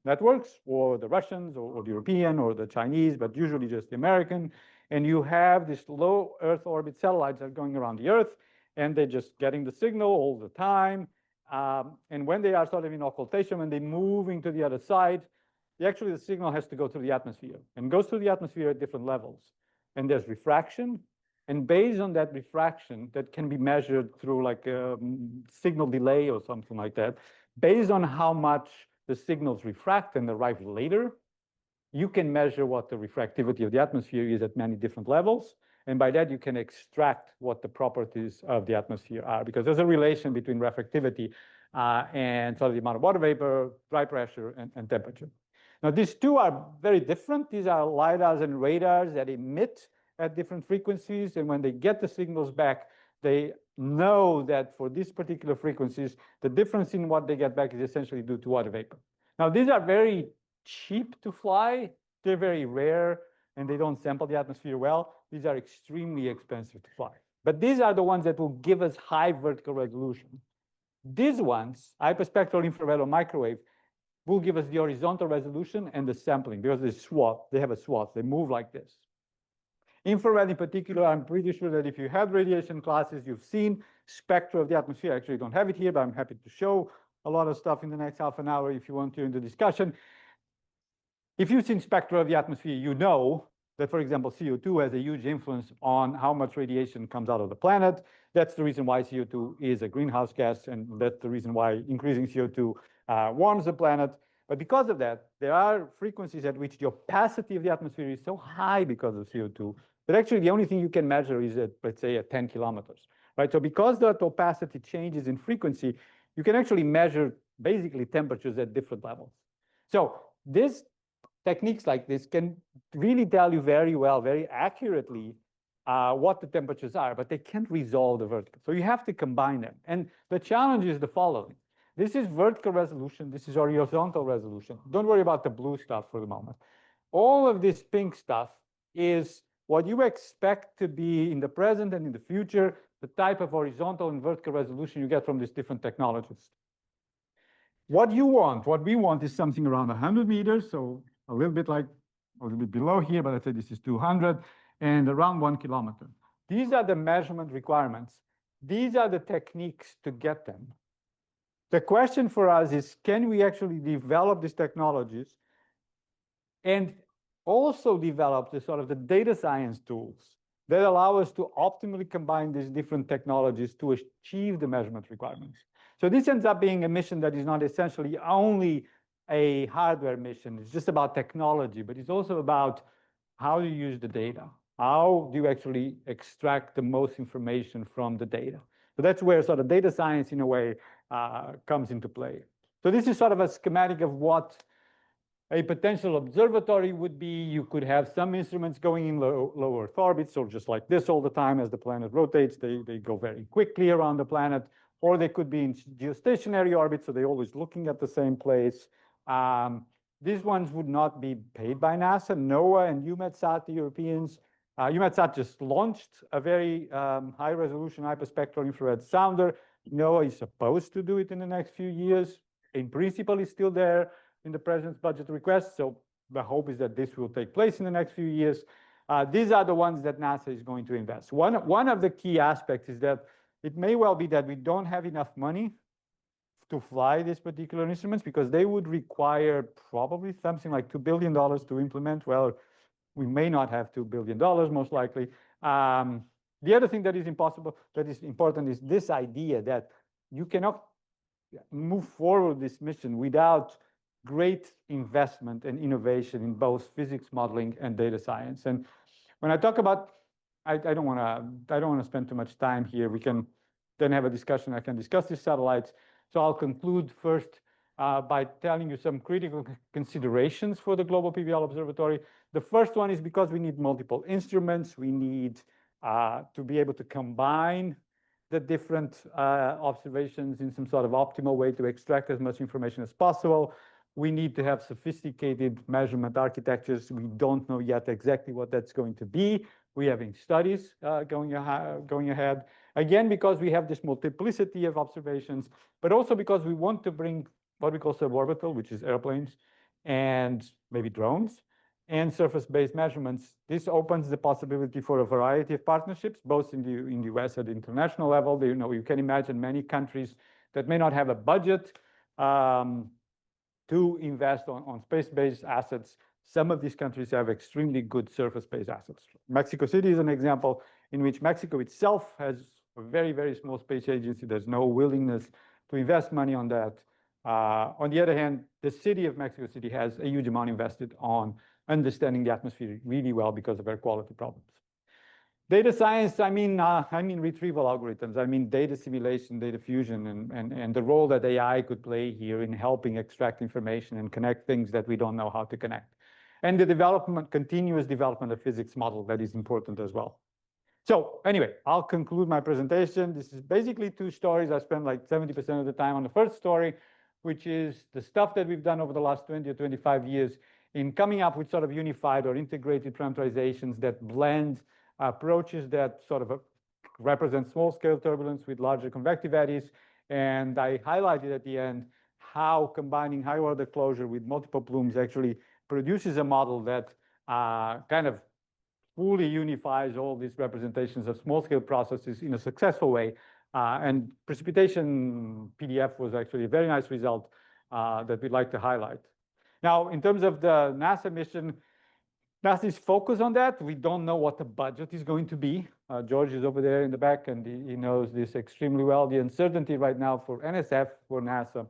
networks, or the Russians, or the European, or the Chinese, but usually just the American. And you have these low Earth orbit satellites that are going around the Earth, and they're just getting the signal all the time. And when they are sort of in occultation, when they're moving to the other side, actually the signal has to go through the atmosphere, and goes through the atmosphere at different levels. And there's refraction. And based on that refraction, that can be measured through like a signal delay or something like that, based on how much the signals refract and arrive later, you can measure what the refractivity of the atmosphere is at many different levels. And by that, you can extract what the properties of the atmosphere are, because there's a relation between refractivity and sort of the amount of water vapor, dry pressure, and temperature. Now, these 2 are very different. These are LiDARs and radars that emit at different frequencies. And when they get the signals back, they know that for these particular frequencies, the difference in what they get back is essentially due to water vapor. Now, these are very cheap to fly. They're very rare, and they don't sample the atmosphere well. These are extremely expensive to fly. But these are the ones that will give us high vertical resolution. These ones, hyperspectral, infrared, or microwave, will give us the horizontal resolution and the sampling because they have a swath, they move like this. Infrared in particular, I'm pretty sure that if you had radiation classes, you've seen spectra of the atmosphere. I actually don't have it here, but I'm happy to show a lot of stuff in the next half an hour if you want to in the discussion. If you've seen spectra of the atmosphere, you know that, for example, CO2 has a huge influence on how much radiation comes out of the planet. That's the reason why CO2 is a greenhouse gas, and that's the reason why increasing CO2 warms the planet. But because of that, there are frequencies at which the opacity of the atmosphere is so high because of CO2 that actually the only thing you can measure is at, let's say, at 10 kilometers, right? So because that opacity changes in frequency, you can actually measure basically temperatures at different levels. So this techniques like this can really tell you very well, very accurately what the temperatures are, but they can't resolve the vertical. So you have to combine them. And the challenge is the following. This is vertical resolution. This is horizontal resolution. Don't worry about the blue stuff for the moment. All of this pink stuff is what you expect to be in the present and in the future, the type of horizontal and vertical resolution you get from these different technologies. What we want is something around 100 meters, so a little bit below here, but let's say this is 200, and around 1 kilometer. These are the measurement requirements. These are the techniques to get them. The question for us is, can we actually develop these technologies and also develop the data science tools that allow us to optimally combine these different technologies to achieve the measurement requirements? So this ends up being a mission that is not essentially only a hardware mission. It's just about technology, but it's also about how do you use the data? How do you actually extract the most information from the data? So that's where sort of data science, in a way, comes into play. So this is sort of a schematic of what a potential observatory would be. You could have some instruments going in low Earth orbits, or just like this all the time as the planet rotates, they go very quickly around the planet, or they could be in geostationary orbit, so they're always looking at the same place. These ones would not be paid by NASA. NOAA and EUMETSAT, the Europeans, EUMETSAT just launched a very high-resolution hyperspectral infrared sounder. NOAA is supposed to do it in the next few years. In principle, it's still there in the president's budget request, so the hope is that this will take place in the next few years. These are the ones that NASA is going to invest. One of the key aspects is that it may well be that we don't have enough money to fly these particular instruments because they would require probably something like $2 billion to implement. Well, we may not have $2 billion, most likely. The other thing that is important is this idea that you cannot move forward this mission without great investment and innovation in both physics modeling and data science. And when I talk about, I don't want to spend too much time here. We can then have a discussion. I can discuss these satellites. So I'll conclude first by telling you some critical considerations for the Global PBL Observatory. The first one is because we need multiple instruments. We need to be able to combine the different observations in some sort of optimal way to extract as much information as possible. We need to have sophisticated measurement architectures. We don't know yet exactly what that's going to be. We're having studies going ahead. Again, because we have this multiplicity of observations, but also because we want to bring what we call suborbital, which is airplanes and maybe drones, and surface-based measurements. This opens the possibility for a variety of partnerships, both in the US at the international level. You can imagine many countries that may not have a budget to invest on space-based assets. Some of these countries have extremely good surface-based assets. Mexico City is an example in which Mexico itself has a very, very small space agency. There's no willingness to invest money on that. On the other hand, the city of Mexico City has a huge amount invested on understanding the atmosphere really well because of air quality problems. Data science, I mean retrieval algorithms, I mean data simulation, data fusion, and the role that AI could play here in helping extract information and connect things that we don't know how to connect. And the continuous development of physics model that is important as well. So anyway, I'll conclude my presentation. This is basically two stories. I spent like 70% of the time on the first story, which is the stuff that we've done over the last 20 or 25 years in coming up with sort of unified or integrated parameterizations that blend approaches that sort of represent small-scale turbulence with larger convective eddies, And I highlighted at the end how combining high order closure with multiple plumes actually produces a model that kind of fully unifies all these representations of small-scale processes in a successful way. And precipitation PDF was actually a very nice result that we'd like to highlight. Now, in terms of the NASA mission, NASA is focused on that. We don't know what the budget is going to be. George is over there in the back, and he knows this extremely well. The uncertainty right now for NSF, for NASA,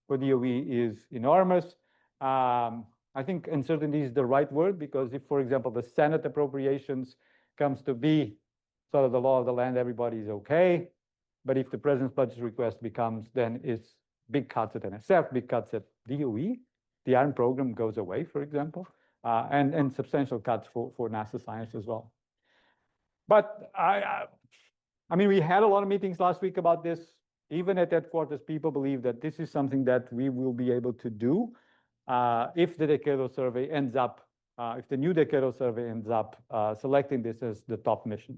for DOE is enormous. I think uncertainty is the right word, because if, for example, the Senate appropriations comes to be sort of the law of the land, everybody is okay. But if the president's budget request becomes, then it's big cuts at NSF, big cuts at DOE. The ARM program goes away, for example, and substantial cuts for NASA science as well. But I mean, we had a lot of meetings last week about this. Even at headquarters, people believe that this is something that we will be able to do if the decadal survey ends up, if the new decadal survey ends up selecting this as the top mission.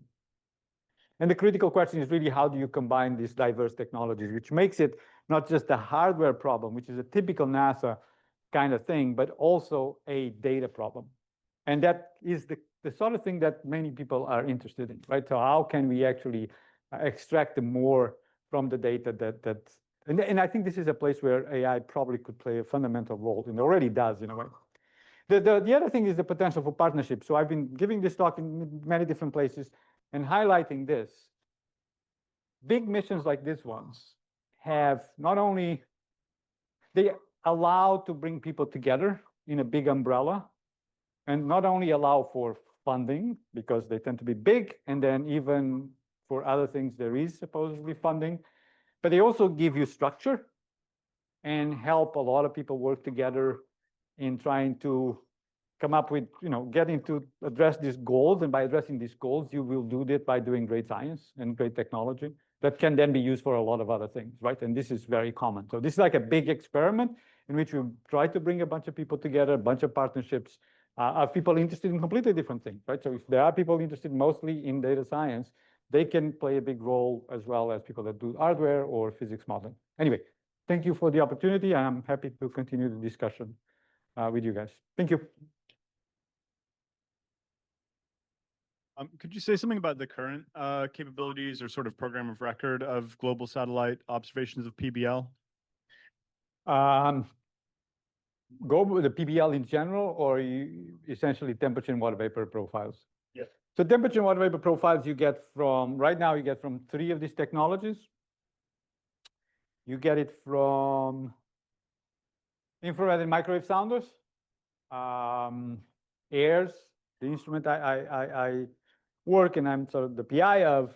And the critical question is really, how do you combine these diverse technologies, which makes it not just a hardware problem, which is a typical NASA kind of thing, but also a data problem. And that is the sort of thing that many people are interested in, right? So how can we actually extract more from the data and I think this is a place where AI probably could play a fundamental role, and already does in a way. The other thing is the potential for partnerships. So I've been giving this talk in many different places and highlighting this. Big missions like this ones have not only, they allow to bring people together in a big umbrella, and not only allow for funding, because they tend to be big, and then even for other things there is supposedly funding, but they also give you structure and help a lot of people work together in trying to come up with, getting to address these goals. And by addressing these goals, you will do that by doing great science and great technology that can then be used for a lot of other things, right? And this is very common. So this is like a big experiment in which we try to bring a bunch of people together, a bunch of partnerships of people interested in completely different things, right? So if there are people interested mostly in data science, they can play a big role, as well as people that do hardware or physics modeling. Anyway, thank you for the opportunity. I'm happy to continue the discussion with you guys. Thank you. Could you say something about the current capabilities or sort of program of record of global satellite observations of PBL? Go with the PBL in general, or essentially temperature and water vapor profiles? Yes. So temperature and water vapor profiles you get from, right now you get from 3 of these technologies. You get it from infrared and microwave sounders, AIRS, the instrument I work and I'm sort of the PI of,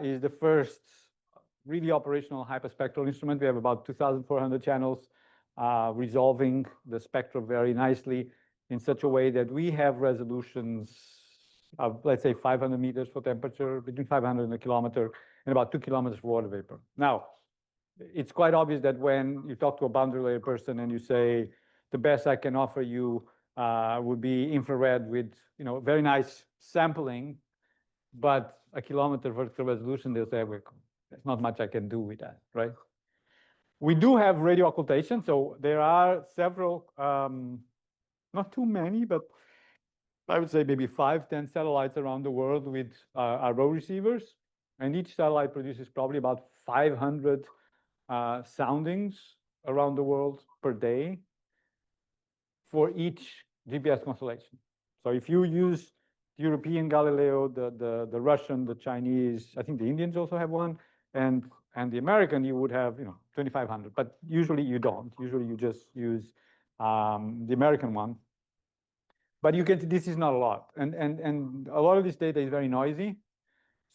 is the first really operational hyperspectral instrument. We have about 2,400 channels resolving the spectra very nicely in such a way that we have resolutions of, let's say, 500 meters for temperature, between 500 and a kilometer, and about 2 kilometers for water vapor. Now, it's quite obvious that when you talk to a boundary layer person and you say, the best I can offer you would be infrared with, very nice sampling, but a kilometer vertical resolution, they'll say, well, there's not much I can do with that, right? We do have radio occultation, so there are several, not too many, but I would say maybe 5, 10 satellites around the world with RO receivers, and each satellite produces probably about 500 soundings around the world per day for each GPS constellation. So if you use the European Galileo, the Russian, the Chinese, I think the Indians also have one, and the American, you would have 2,500, but usually you don't. Usually you just use the American one. But you can, this is not a lot, and a lot of this data is very noisy.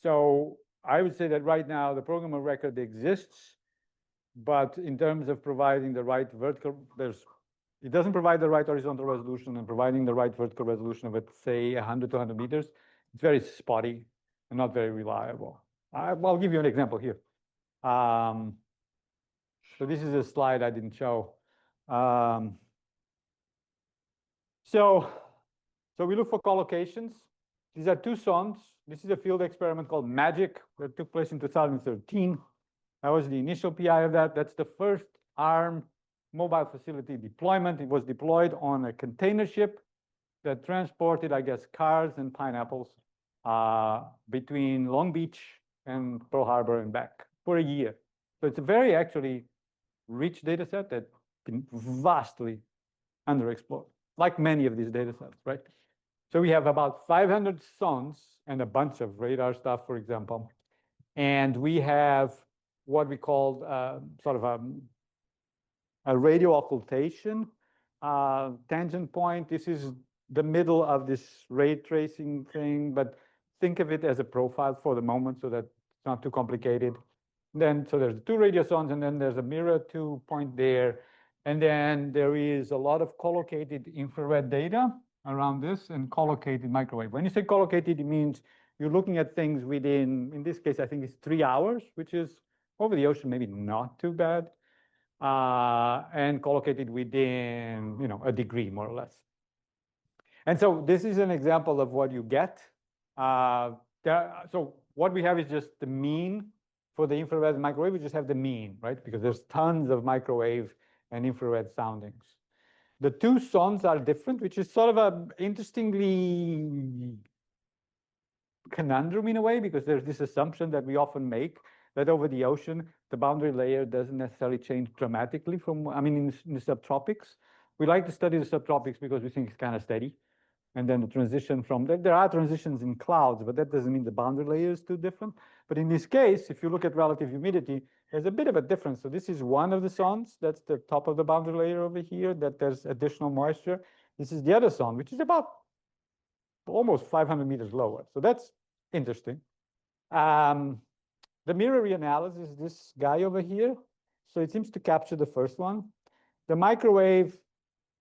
So I would say that right now the program of record exists, but in terms of providing the right vertical, it doesn't provide the right horizontal resolution, and providing the right vertical resolution of, let's say, 100 to 100 meters, it's very spotty and not very reliable. I'll give you an example here. So this is a slide I didn't show. So we look for collocations. These are 2 sondes. This is a field experiment called MAGIC that took place in 2013. That was the initial PI of that. That's the first ARM mobile facility deployment. It was deployed on a container ship that transported, I guess, cars and pineapples between Long Beach and Pearl Harbor and back for a year. So it's a very actually rich data set that's been vastly underexplored, like many of these data sets, right? So we have about 500 sons and a bunch of radar stuff, for example. And we have what we call sort of a radio occultation tangent point. This is the middle of this ray tracing thing, but think of it as a profile for the moment so that it's not too complicated. Then, so there's 2 radiosondes, and then there's a mirror 2 point there. And then there is a lot of collocated infrared data around this and collocated microwave. When you say collocated, it means you're looking at things within, in this case, I think it's 3 hours, which is over the ocean, maybe not too bad. And collocated within, you know, a degree, more or less. And so this is an example of what you get. So what we have is just the mean for the infrared and microwave. We just have the mean, right? Because there's tons of microwave and infrared soundings. The 2 sons are different, which is sort of a interestingly conundrum in a way, because there's this assumption that we often make that over the ocean, the boundary layer doesn't necessarily change dramatically from, I mean, in the subtropics. We like to study the subtropics because we think it's kind of steady. And then the transition from, there are transitions in clouds, but that doesn't mean the boundary layer is too different. But in this case, if you look at relative humidity, there's a bit of a difference. So this is one of the zones. That's the top of the boundary layer over here, that there's additional moisture. This is the other zone, which is about almost 500 meters lower. So that's interesting. The mirror reanalysis is this guy over here. So it seems to capture the first one. The microwave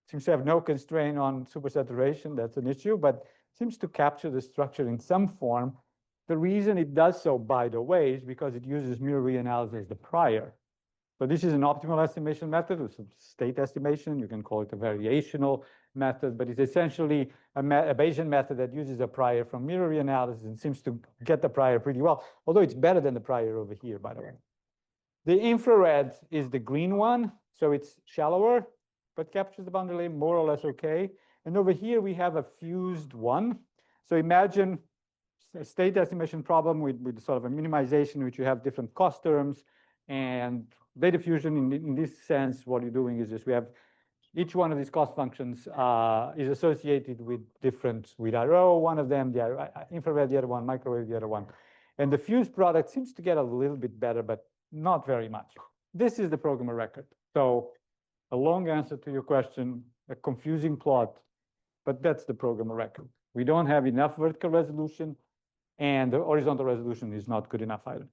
seems to have no constraint on supersaturation. That's an issue, but seems to capture the structure in some form. The reason it does so, by the way, is because it uses mirror reanalysis as the prior. So this is an optimal estimation method. It's a state estimation. You can call it a variational method, but it's essentially a Bayesian method that uses a prior from mirror reanalysis and seems to get the prior pretty well, although it's better than the prior over here, by the way. The infrared is the green one, so it's shallower, but captures the boundary layer more or less okay. And over here, we have a fused one. So imagine a state estimation problem with sort of a minimization, which you have different cost terms. And data fusion, in this sense, what you're doing is just we have each one of these cost functions is associated with different, with RO, one of them, the infrared, the other one, microwave, the other one. And the fused product seems to get a little bit better, but not very much. This is the program of record. So a long answer to your question, a confusing plot, but that's the program of record. We don't have enough vertical resolution, and the horizontal resolution is not good enough either.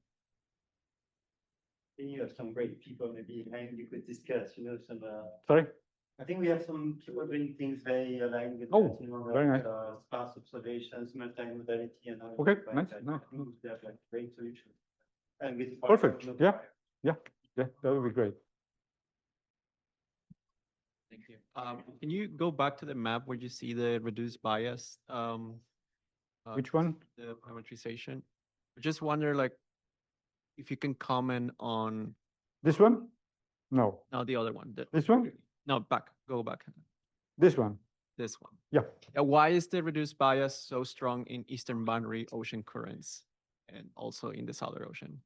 You have some great people maybe behind you could discuss, you know, some. Sorry? I think we have some people doing things very aligned with Oh, that, you know, very nice. sparse observations, multimodality, and all. Okay, like nice. that. No. They have like great solutions. And with Perfect. Yeah, that would be great. Thank you. Can you go back to the map where you see the reduced bias? Which one? The parametrization. I just wonder, like, if you can comment on. This one? No. No, the other one. This one? No, back. Go back. This one? This one. Yeah. Why is the reduced bias so strong in eastern boundary ocean currents and also in the Southern Ocean?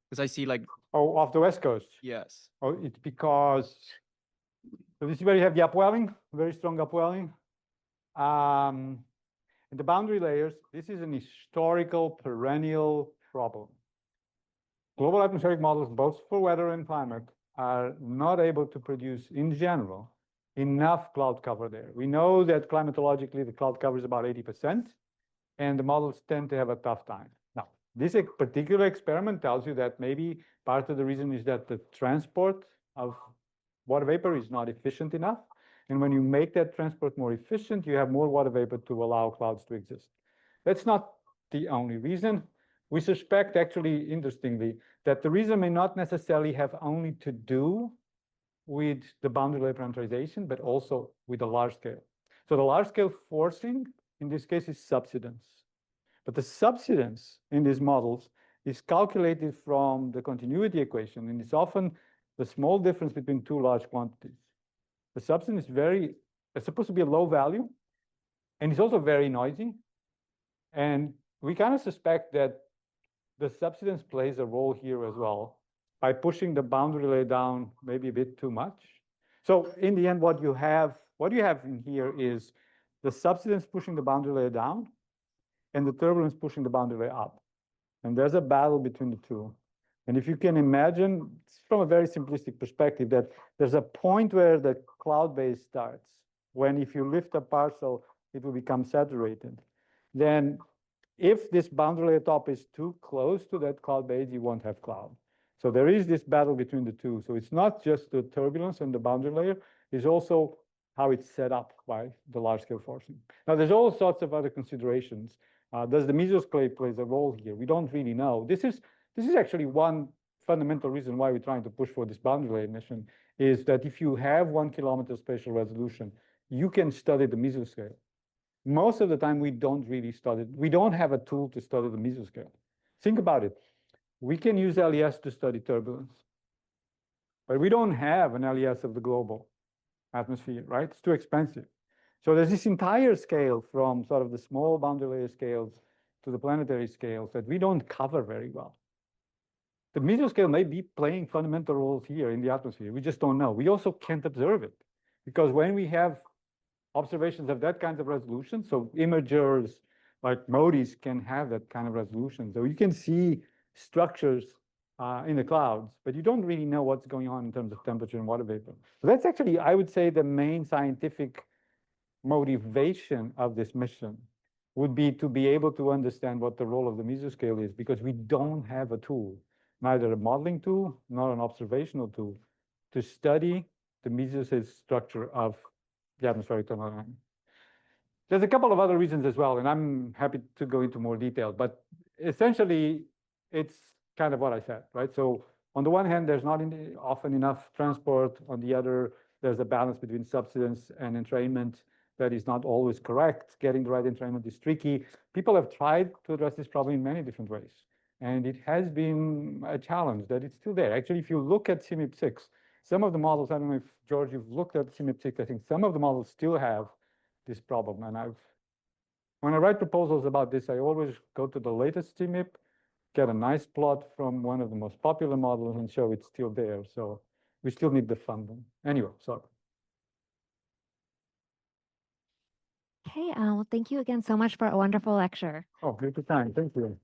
Because I see like. Oh, off the West Coast? Yes. Oh, it's because, so this is where you have the upwelling, very strong upwelling. In the boundary layers, this is an historical perennial problem. Global atmospheric models, both for weather and climate, are not able to produce, in general, enough cloud cover there. We know that climatologically, the cloud cover is about 80%, and the models tend to have a tough time. Now, this particular experiment tells you that maybe part of the reason is that the transport of water vapor is not efficient enough. And when you make that transport more efficient, you have more water vapor to allow clouds to exist. That's not the only reason. We suspect, actually, interestingly, that the reason may not necessarily have only to do with the boundary layer parameterization, but also with the large scale. So the large scale forcing, in this case, is subsidence. But the subsidence in these models is calculated from the continuity equation, and it's often the small difference between two large quantities. The substance is it's supposed to be a low value, and it's also very noisy. And we kind of suspect that the substance plays a role here as well by pushing the boundary layer down maybe a bit too much. So in the end, what you have in here is the substance pushing the boundary layer down and the turbulence pushing the boundary layer up. And there's a battle between the two. And if you can imagine, from a very simplistic perspective, that there's a point where the cloud base starts, when if you lift a parcel, it will become saturated. Then if this boundary layer top is too close to that cloud base, you won't have cloud. So there is this battle between the two. So it's not just the turbulence and the boundary layer, it's also how it's set up by the large-scale forcing. Now, there's all sorts of other considerations. Does the mesoscale plays a role here? We don't really know. This is actually one fundamental reason why we're trying to push for this boundary layer emission, is that if you have 1 kilometer spatial resolution, you can study the mesoscale. Most of the time, we don't really study it. We don't have a tool to study the mesoscale. Think about it. We can use LES to study turbulence, but we don't have an LES of the global atmosphere, right? It's too expensive. So there's this entire scale from sort of the small boundary layer scales to the planetary scales that we don't cover very well. The mesoscale may be playing fundamental roles here in the atmosphere. We just don't know. We also can't observe it, because when we have observations of that kind of resolution, so imagers like MODIS can have that kind of resolution. So you can see structures in the clouds, but you don't really know what's going on in terms of temperature and water vapor. So that's actually, I would say, the main scientific motivation of this mission would be to be able to understand what the role of the mesoscale is, because we don't have a tool, neither a modeling tool nor an observational tool, to study the mesoscale structure of the atmospheric thermodynamics. There's a couple of other reasons as well, and I'm happy to go into more detail, but essentially it's kind of what I said, right? So on the one hand, there's not often enough transport. On the other, there's a balance between subsidence and entrainment that is not always correct. Getting the right entrainment is tricky. People have tried to address this problem in many different ways, and it has been a challenge that it's still there. Actually, if you look at CMIP6, some of the models, I don't know if, George, you've looked at CMIP6, I think some of the models still have this problem. And when I write proposals about this, I always go to the latest CMIP, get a nice plot from one of the most popular models and show it's still there. So we still need the funding. Anyway, sorry. Okay, well, thank you again so much for a wonderful lecture. Oh, good time. Thank you.